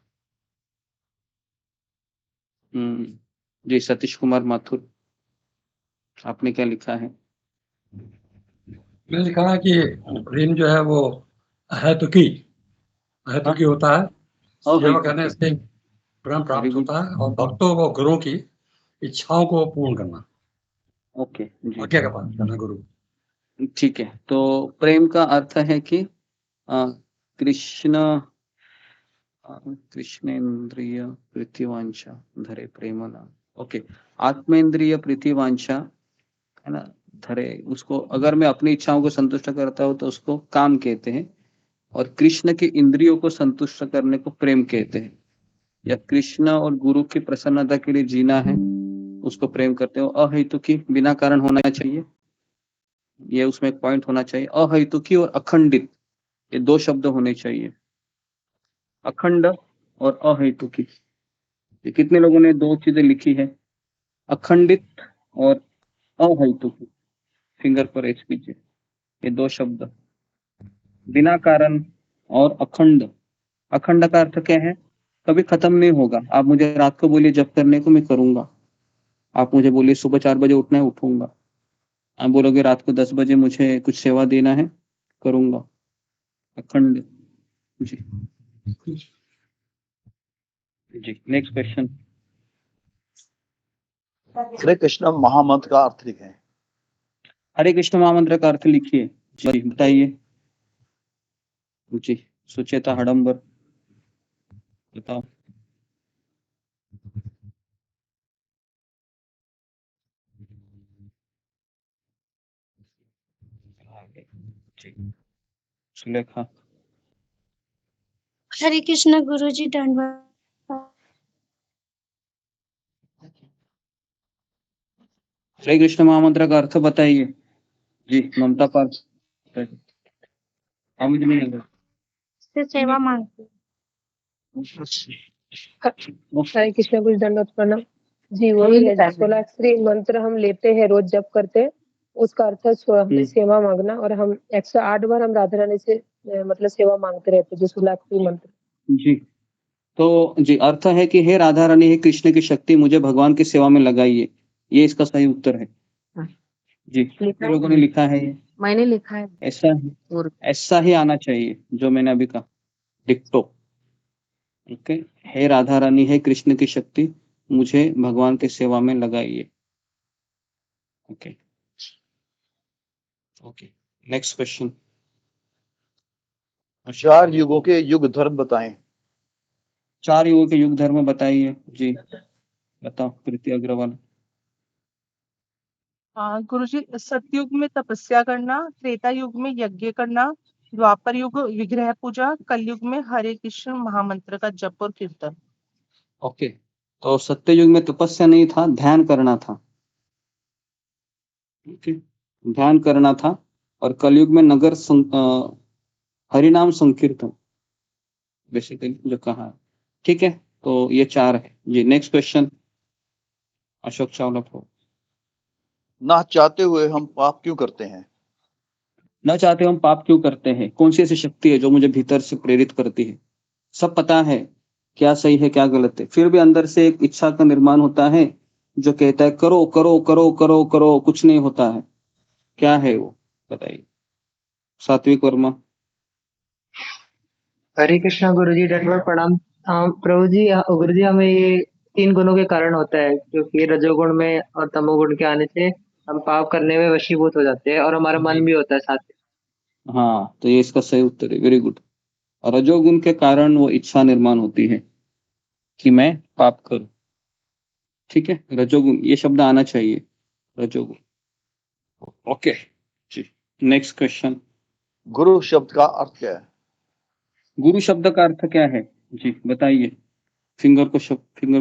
जी, सतीश कुमार माथुर, आपने क्या लिखा है? मैंने लिखा है कि प्रेम जो है वो अहेतुकी होता है। सेवा करने से प्रेम प्राप्त होता है और भक्तों को गुरुओं की इच्छाओं को पूर्ण करना, ओके जी, आज्ञा का पालन करना गुरु। ठीक है। तो प्रेम का अर्थ है कि कृष्णेन्द्रिय प्रीतिवांछा धरे प्रेमना। ओके, आत्मेंद्रिय प्रीतिवांछा है ना, धरे उसको, अगर मैं अपनी इच्छाओं को संतुष्ट करता हूँ तो उसको काम कहते हैं, और कृष्ण के इंद्रियों को संतुष्ट करने को प्रेम कहते हैं। या कृष्ण और गुरु की प्रसन्नता के लिए जीना है, उसको प्रेम करते हो। अहेतुकी बिना कारण होना चाहिए, ये उसमें एक पॉइंट होना चाहिए। अहेतुकी और अखंडित, ये दो शब्द होने चाहिए, अखंड और अहेतुकी। ये कितने लोगों ने दो चीजें लिखी है, अखंडित और अहेतुकी? फिंगर पर एच कीजिए, ये दो शब्द, बिना कारण और अखंड। अखंड का अर्थ क्या है? कभी खत्म नहीं होगा। आप मुझे रात को बोलिए जब करने को, मैं करूंगा। आप मुझे बोलिए सुबह 4 बजे उठना है, उठूंगा। आप बोलोगे रात को 10 बजे मुझे कुछ सेवा देना है, करूंगा। अखंड। जी जी, नेक्स्ट क्वेश्चन। हरे कृष्ण महामंत्र का अर्थ लिखें। हरे कृष्ण महामंत्र का अर्थ लिखिए जी, बताइए जी। सुचेता हडम्बर, बताओ। जी, सुलेखा। हरे कृष्ण गुरुजी, दंडवत। हरे कृष्ण महामंत्र का अर्थ बताइए जी, ममता पाल। समझ नहीं आ रहा। से सेवा मांगती। हरे कृष्ण कुछ दंडवत प्रणाम जी। वही है 16 मंत्र हम लेते हैं, रोज जप करते हैं, उसका अर्थ है हमें सेवा मांगना। और हम 108 बार हम राधा रानी से मतलब सेवा मांगते रहते हैं, जो 16 मंत्र जी। तो जी, अर्थ है कि हे राधा रानी, हे कृष्ण की शक्ति, मुझे भगवान की सेवा में लगाइए। ये इसका सही उत्तर है जी। कितने लोगों ने लिखा है ये? मैंने लिखा है। ऐसा ही आना चाहिए जो मैंने अभी कहा, डिक्टो। ओके, हे राधा रानी, हे कृष्ण की शक्ति, मुझे भगवान की सेवा में लगाइए। Okay okay, next question. 4 युगों के युग धर्म बताएं। 4 युगों के युग धर्म बताइए जी, बताओ प्रीति अग्रवाल। गुरुजी, सतयुग में तपस्या करना, त्रेता युग में यज्ञ करना, द्वापर युग विग्रह पूजा, कलयुग में हरे कृष्ण महामंत्र का जप और कीर्तन। ओके, तो सत्य युग में तपस्या नहीं था, ध्यान करना था। ओके, ध्यान करना था। और कलयुग में हरिनाम संकीर्तन, बेसिकली जो कहा है। ठीक है, तो ये 4 है जी। नेक्स्ट क्वेश्चन, अशोक चावला को। ना चाहते हुए हम पाप क्यों करते हैं। न चाहते हम पाप क्यों करते हैं? कौन सी ऐसी शक्ति है जो मुझे भीतर से प्रेरित करती है? सब पता है क्या सही है क्या गलत है, फिर भी अंदर से एक इच्छा का निर्माण होता है जो कहता है करो करो करो करो करो, कुछ नहीं होता है। क्या है वो, बताइए। सात्विक वर्मा। हरे कृष्णा गुरुजी, दंडवत प्रणाम। प्रभु जी, गुरु जी, हमें ये 3 गुणों के कारण होता है, क्योंकि रजोगुण में और तमोगुण के आने से हम पाप करने में वशीभूत हो जाते हैं और हमारा मन भी होता है साथ में। हाँ, तो ये इसका सही उत्तर है, वेरी गुड। रजोगुण के कारण वो इच्छा निर्माण होती है कि मैं पाप करूं। ठीक है, रजोगुण, ये शब्द आना चाहिए, रजोगुण। ओके जी, नेक्स्ट क्वेश्चन। गुरु शब्द का अर्थ क्या है? गुरु शब्द का अर्थ क्या है जी, बताइए। फिंगर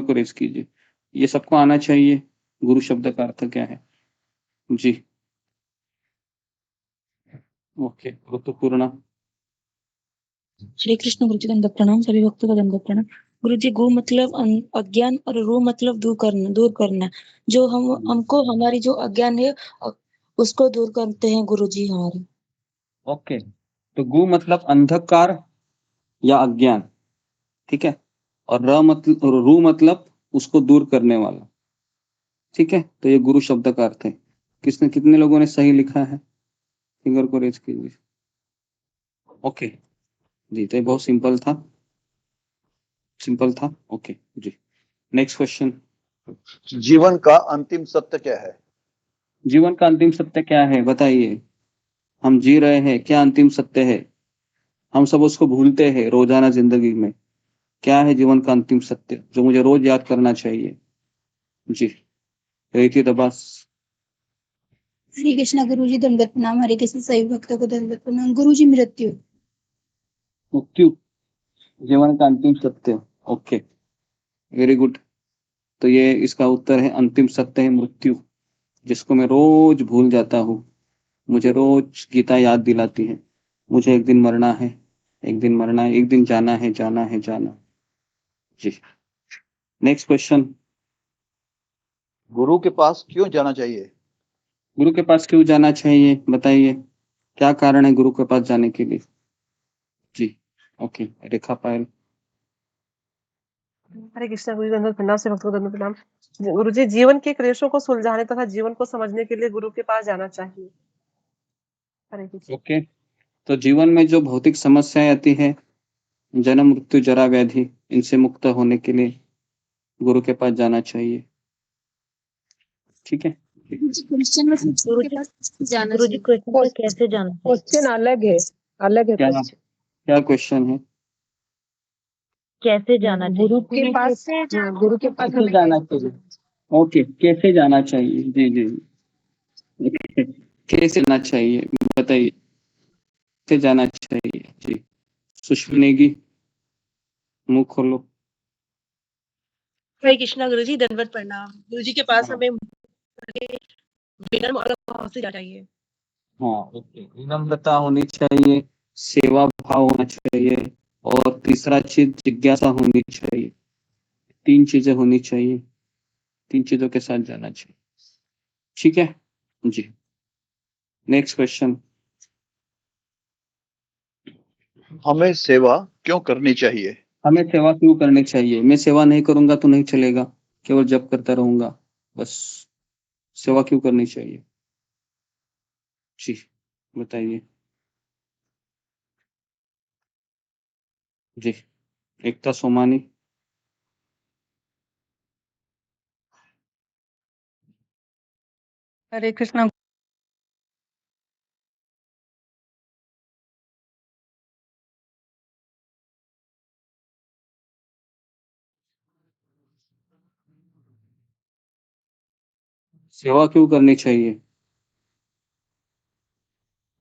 को रेस कीजिए। ये सबको आना चाहिए। गुरु शब्द का अर्थ क्या है जी? ओके, ऋतुपूर्णा। श्री कृष्ण गुरु जी दंडवत प्रणाम, सभी भक्तों को दंडवत प्रणाम। गुरु जी, गु मतलब अज्ञान और रू मतलब दूर करना। जो हमको हमारी जो अज्ञान है उसको दूर करते हैं गुरु जी हमारे। ओके, तो गु मतलब अंधकार या अज्ञान, ठीक है, और रू मतलब उसको दूर करने वाला, ठीक है। तो ये गुरु शब्द का अर्थ है। कितने लोगों ने सही लिखा है? फिंगर को रेज कीजिए। ओके जी, तो ये बहुत सिंपल था। ओके जी, नेक्स्ट क्वेश्चन। जीवन का अंतिम सत्य क्या है? जीवन का अंतिम सत्य क्या है, बताइए। हम जी रहे हैं, क्या अंतिम सत्य है? हम सब उसको भूलते हैं रोजाना जिंदगी में। क्या है जीवन का अंतिम सत्य जो मुझे रोज याद करना चाहिए जी? रीति दबास। हरे कृष्णा गुरु जी दंडवत प्रणाम। हरे कृष्ण सभी भक्तों को दंडवत प्रणाम। गुरु जी मृत्यु जीवन का अंतिम सत्य। Okay, very good. तो ये इसका उत्तर है, अंतिम सत्य है मृत्यु, जिसको मैं रोज भूल जाता हूँ। मुझे रोज गीता याद दिलाती है, मुझे एक दिन मरना है, एक दिन जाना है जी। Next question. गुरु के पास क्यों जाना चाहिए? गुरु के पास क्यों जाना चाहिए, बताइए। क्या कारण है गुरु के पास जाने के लिए जी? ओके, रेखा पायल। हरे कृष्णा गुरु जी दंडवत प्रणाम, से भक्तों को दंडवत प्रणाम। गुरु जी, जीवन के क्लेशों को सुलझाने तथा जीवन को समझने के लिए गुरु के पास जाना चाहिए। हरे कृष्ण। ओके, तो जीवन में जो भौतिक समस्याएं आती है, जन्म मृत्यु जरा व्याधि, इनसे मुक्त होने के लिए गुरु के पास जाना चाहिए, ठीक है। क्वेश्चन में गुरु के पास जाना गुरु जी, क्वेश्चन पे कैसे जाना चाहिए? क्वेश्चन अलग है क्या क्वेश्चन। क्या क्वेश्चन है? कैसे जाना चाहिए? गुरु के पास कैसे जाना चाहिए? ओके, कैसे जाना चाहिए जी जी। ओके, कैसे जाना चाहिए बताइए, कैसे जाना चाहिए जी? सुष्मी नेगी, मुंह खोलो। हरे कृष्णा गुरु जी दंडवत प्रणाम। गुरु जी के पास हमें विनम्र और भाव से जाना चाहिए। हाँ, ओके, विनम्रता होनी चाहिए, सेवा भाव होना चाहिए, और तीसरा चीज जिज्ञासा होनी चाहिए। 3 चीजें होनी चाहिए, 3 चीजों के साथ जाना चाहिए, ठीक है जी। Next question. हमें सेवा क्यों करनी चाहिए? हमें सेवा क्यों करनी चाहिए? मैं सेवा नहीं करूंगा तो नहीं चलेगा, केवल जप करता रहूंगा बस। सेवा क्यों करनी चाहिए जी, बताइए जी। एकता सोमानी। हरे कृष्णा सेवा क्यों करनी चाहिए?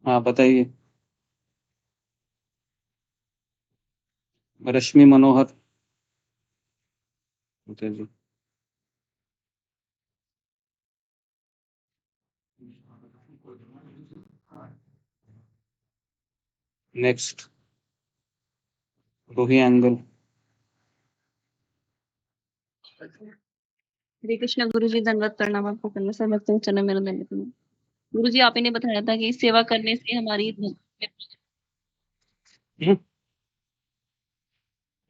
हाँ, बताइए। रश्मि मनोहर जी। नेक्स्ट, रोही एंगल। हरे कृष्णा गुरु जी दंडवत प्रणाम। आपको करना सर भक्तों के चरण में दंडवत प्रणाम। गुरु जी, आप ही ने बताया था कि सेवा करने से हमारी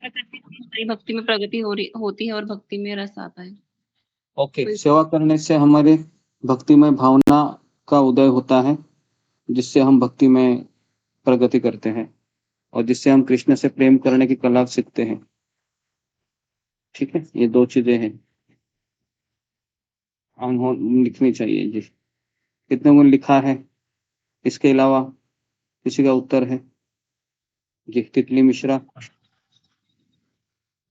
हमारी भक्ति में प्रगति होती है और भक्ति में रस आता है। ओके, सेवा करने से हमारे भक्ति में भावना का उदय होता है, जिससे हम भक्ति में प्रगति करते हैं और जिससे हम कृष्ण से प्रेम करने की कला सीखते हैं, ठीक है। ये 2 चीजें हैं, हम लिखनी चाहिए जी। कितने को लिखा है? इसके अलावा किसी का उत्तर है जी? तितली मिश्रा।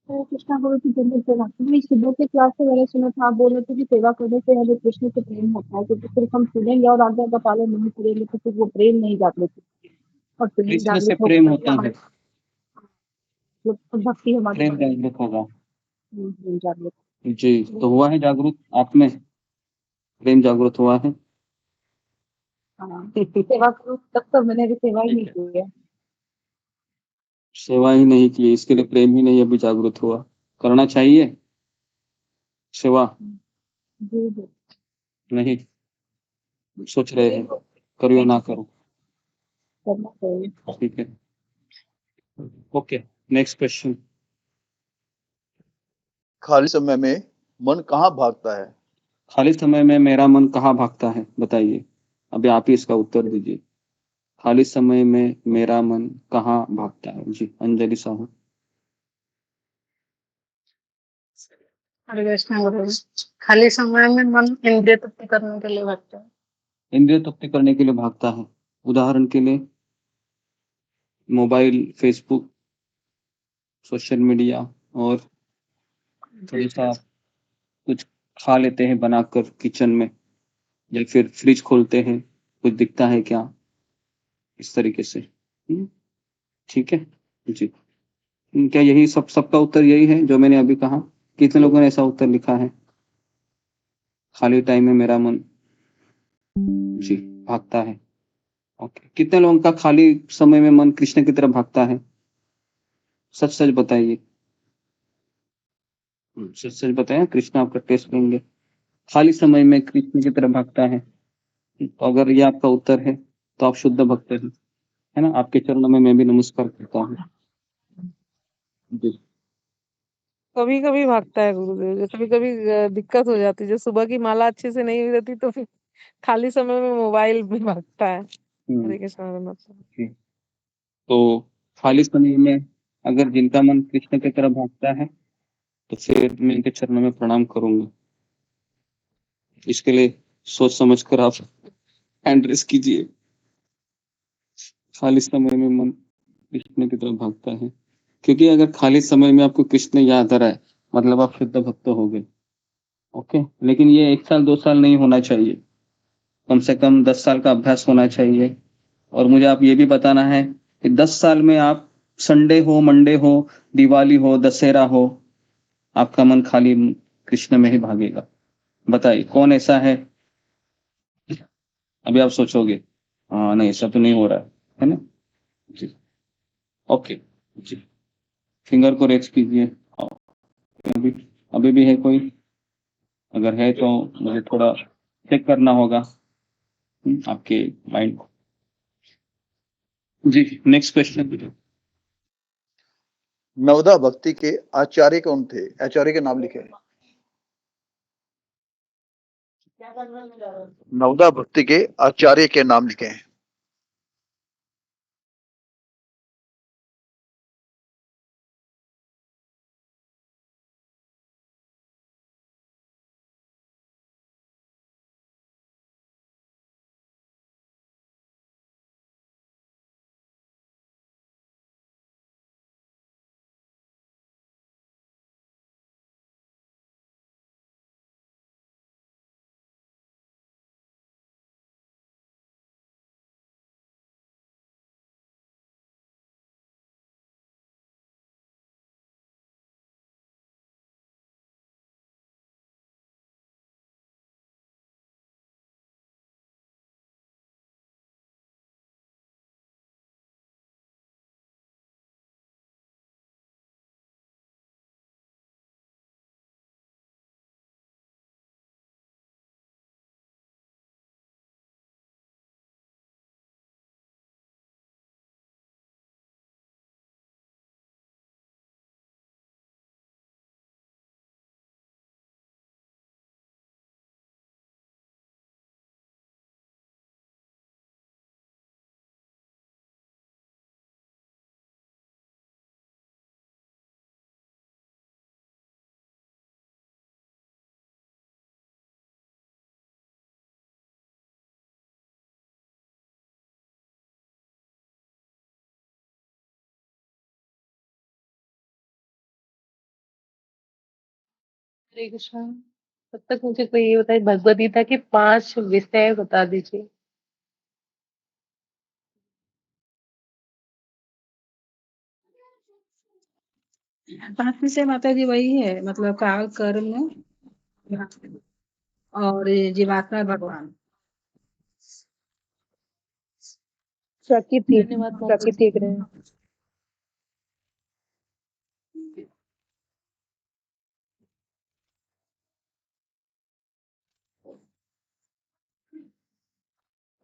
हरे कृष्णा गुरु जी जन्नत प्रणाम। मैं सुबह के क्लास से मैंने सुना था, आप बोल रहे थे कि सेवा करने से हमें कृष्ण से प्रेम होता है, क्योंकि सिर्फ हम सुनेंगे और आज्ञा का पालन नहीं करेंगे तो फिर वो प्रेम नहीं जागृत होती, और प्रेम कृष्ण से जागृत होगा प्रेम तभी होता है, हमारी भक्ति हमारी प्रेम बढ़ेगी। जागृत होगा। प्रेम जागृत। जी, तो हुआ है जागरूक आप में, प्रेम जागृत हुआ है। हाँ, सेवा करूँ तब तो मैंने अभी सेवा ही ठीक नहीं है, की है। सेवा ही नहीं की, इसके लिए प्रेम ही नहीं अभी जागृत हुआ। करना चाहिए सेवा, जी जी। नहीं सोच रहे हैं करो या ना करो। करना चाहिए। ठीक है, ओके, नेक्स्ट क्वेश्चन। खाली समय में मन कहाँ भागता है? खाली समय में मेरा मन कहाँ भागता है, बताइए। अभी आप ही इसका उत्तर दीजिए। खाली समय में मेरा मन कहाँ भागता है? जी, अंजलि साहू। हरे कृष्ण गुरु जी। खाली समय में मन इंद्रिय तृप्ति करने के लिए भागता है। इंद्रिय तृप्ति करने के लिए भागता है, उदाहरण के लिए मोबाइल, फेसबुक, सोशल मीडिया, और थोड़ा सा कुछ खा लेते हैं बनाकर किचन में, या फिर फ्रिज खोलते हैं, कुछ दिखता है क्या, इस तरीके से। ठीक है जी। क्या यही सबका उत्तर यही है जो मैंने अभी कहा? कितने लोगों ने ऐसा उत्तर लिखा है? खाली टाइम में मेरा मन जी भागता है। ओके, कितने लोगों का खाली समय में मन कृष्ण की तरफ भागता है? सच सच बताइए, सच सच बताएं, कृष्ण आपका टेस्ट लेंगे। खाली समय में कृष्ण की तरफ भागता है, तो अगर ये आपका उत्तर है तो आप शुद्ध भक्त हैं, है ना। आपके चरणों में मैं भी नमस्कार करता हूँ जी। कभी कभी भागता है गुरुदेव, कभी कभी दिक्कत हो जाती है, जो सुबह की माला अच्छे से नहीं रहती तो फिर खाली समय में मोबाइल में भागता है। हरे कृष्ण हरे कृष्ण। जी, तो खाली समय में अगर जिनका मन कृष्ण की तरफ भागता है तो फिर मैं इनके चरणों में प्रणाम करूंगा। इसके लिए सोच समझ कर आप हैंड रेस कीजिए। खाली समय में मन कृष्ण की तरफ भागता है, क्योंकि अगर खाली समय में आपको कृष्ण याद आ रहा है मतलब आप शुद्ध भक्त हो गए। ओके, लेकिन ये 1 साल 2 साल नहीं होना चाहिए, कम से कम 10 साल का अभ्यास होना चाहिए। और मुझे आप ये भी बताना है कि 10 साल में आप संडे हो, मंडे हो, दिवाली हो, दशहरा हो, आपका मन खाली कृष्ण में ही भागेगा। बताइए कौन ऐसा है? अभी आप सोचोगे हाँ नहीं ऐसा तो नहीं हो रहा है ना जी। ओके जी, फिंगर को रेज कीजिए। अभी अभी भी है कोई? अगर है तो मुझे थोड़ा चेक करना होगा आपके माइंड को। जी, नेक्स्ट क्वेश्चन। नवदा भक्ति के आचार्य कौन थे? आचार्य के नाम लिखे हैं। नवदा भक्ति के आचार्य के नाम लिखे हैं। हरे कृष्णा। तब तक मुझे कोई ये बताइए, भगवद गीता के 5 विषय बता दीजिए। पांच विषय माता जी वही है, मतलब काल, कर्म और ये जीवात्मा, भगवान। प्रकृति धन्यवाद माता प्रकृति जी। ग्रह।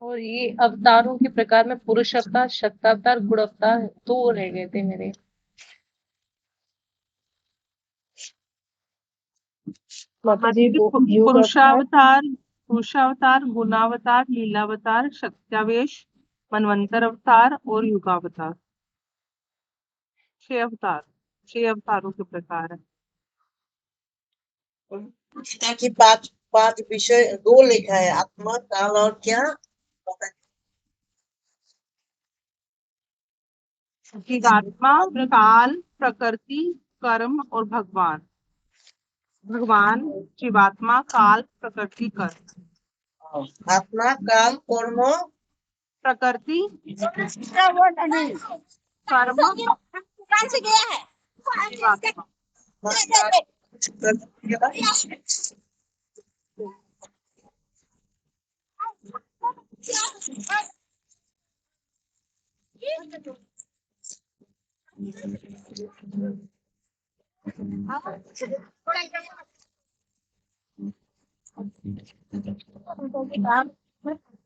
और ये अवतारों के प्रकार में पुरुष अवतार, शक्ति अवतार, गुण अवतार, 2 रह गए थे मेरे। माता जी योग अवतार, पुरुषावतार, गुणावतार, लीलावतार, शक्त्यावेश, मनवंतर अवतार और युगावतार। 6 अवतार, 6 अवतारों के प्रकार है। गीता की 5 विषय 2 लिखा है, आत्मा, काल और क्या? आत्मा, काल, प्रकृति, कर्म और भगवान। भगवान, जीवात्मा, काल, प्रकृति, कर्म। आत्मा, काल, कर्म, प्रकृति, कर्म, जीवात्मा।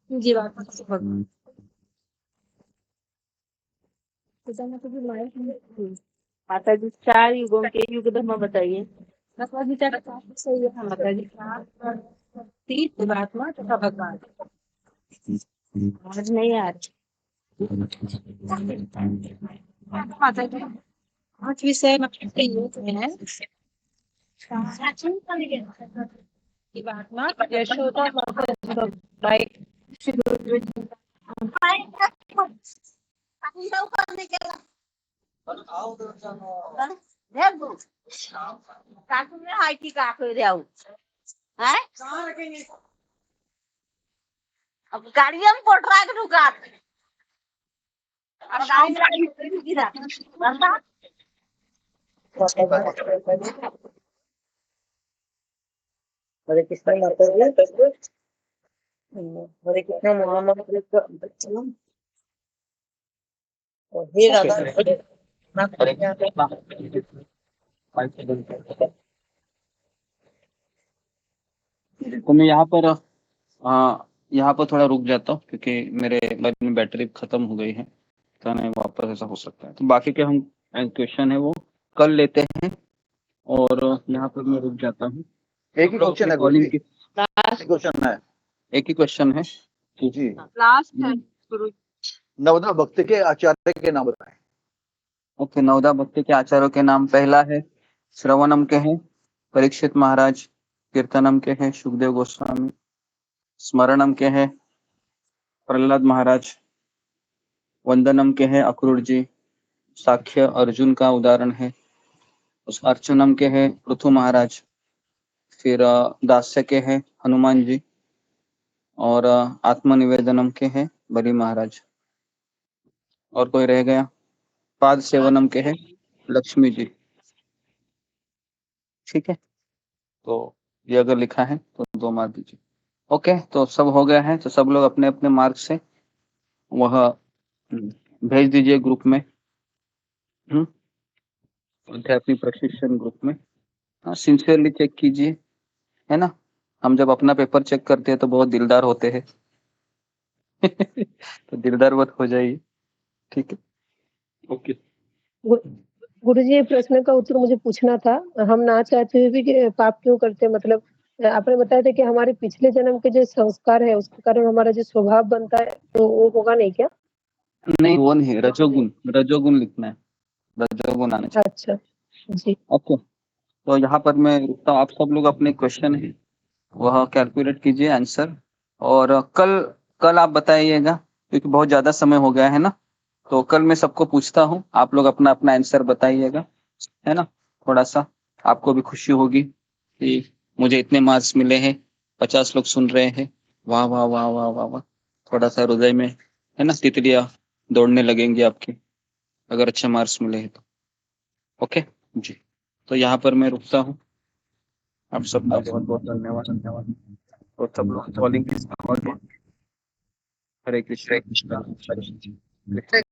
जीवात्मा से भगवान। माता जी 4 युगों के युग धर्म बताइए। भगवद गीता का 5 विषय ये था माता जी, प्रकृति, जीवात्मा तथा भगवान। आज नहीं आ रही। माता जी 5 विषय मतलब ये है, जीवात्मा, यशोदा माता अब गाड़िया में पोट रहा रुका हरे कृष्ण माता जी, हरे कृष्ण मोहम्मद हे राधा। तो मैं यहाँ पर थोड़ा रुक जाता हूँ क्योंकि मेरे मोबाइल में बैटरी खत्म हो गई है, तो नहीं वापस ऐसा हो सकता है। तो बाकी के हम क्वेश्चन है वो कल लेते हैं और यहाँ पर मैं रुक जाता हूँ। एक ही क्वेश्चन है कॉलिंग की क्वेश्चन है, एक ही क्वेश्चन है जी। लास्ट है गुरु। नवदा भक्ति के आचार्य के नाम बताएं। ओके, नवदा भक्ति के आचार्यों के नाम, पहला है श्रवणम के हैं परीक्षित महाराज, कीर्तनम के हैं सुखदेव गोस्वामी, स्मरणम के हैं प्रहलाद महाराज, वंदनम के हैं अक्रूर जी, साख्य अर्जुन का उदाहरण है, उस अर्चनम के हैं पृथु महाराज, फिर दास्य के हैं हनुमान जी, और आत्मनिवेदनम के हैं बलि महाराज। और कोई रह गया? पाद सेवनम के हैं लक्ष्मी जी। ठीक है, तो ये अगर लिखा है तो 2 मार दीजिए। ओके, तो सब हो गया है, तो सब लोग अपने अपने मार्क से वह भेज दीजिए ग्रुप में, अपनी प्रशिक्षण ग्रुप में। हाँ, सिंसियरली चेक कीजिए, है ना। हम जब अपना पेपर चेक करते हैं तो बहुत दिलदार होते हैं तो दिलदार मत हो जाइए, ठीक है। ओके गुरु जी, प्रश्न का उत्तर मुझे पूछना था। हम ना चाहते हुए भी कि पाप क्यों करते, मतलब आपने बताया था कि हमारे पिछले जन्म के जो संस्कार है उसके कारण हमारा जो स्वभाव बनता है, तो वो होगा नहीं क्या? नहीं, वो नहीं, रजोगुण लिखना है, रजोगुण आना चाहिए। अच्छा जी, ओके, तो यहाँ पर मैं रुकता हूँ। आप सब लोग अपने क्वेश्चन है वह कैलकुलेट कीजिए आंसर, और कल आप बताइएगा क्योंकि बहुत ज्यादा समय हो गया है ना, तो कल मैं सबको पूछता हूँ, आप लोग अपना अपना आंसर बताइएगा, है ना। थोड़ा सा आपको भी खुशी होगी कि मुझे इतने मार्क्स मिले हैं, 50 लोग सुन रहे हैं, वाह वाह वाह वाह वाह वाह, थोड़ा सा हृदय में है ना तितलियां दौड़ने लगेंगी आपके, अगर अच्छे मार्क्स मिले हैं तो। ओके जी, तो यहाँ पर मैं रुकता हूँ। आप सबका बहुत बहुत धन्यवाद। और सब लोग कॉलिंग हरे कृष्ण।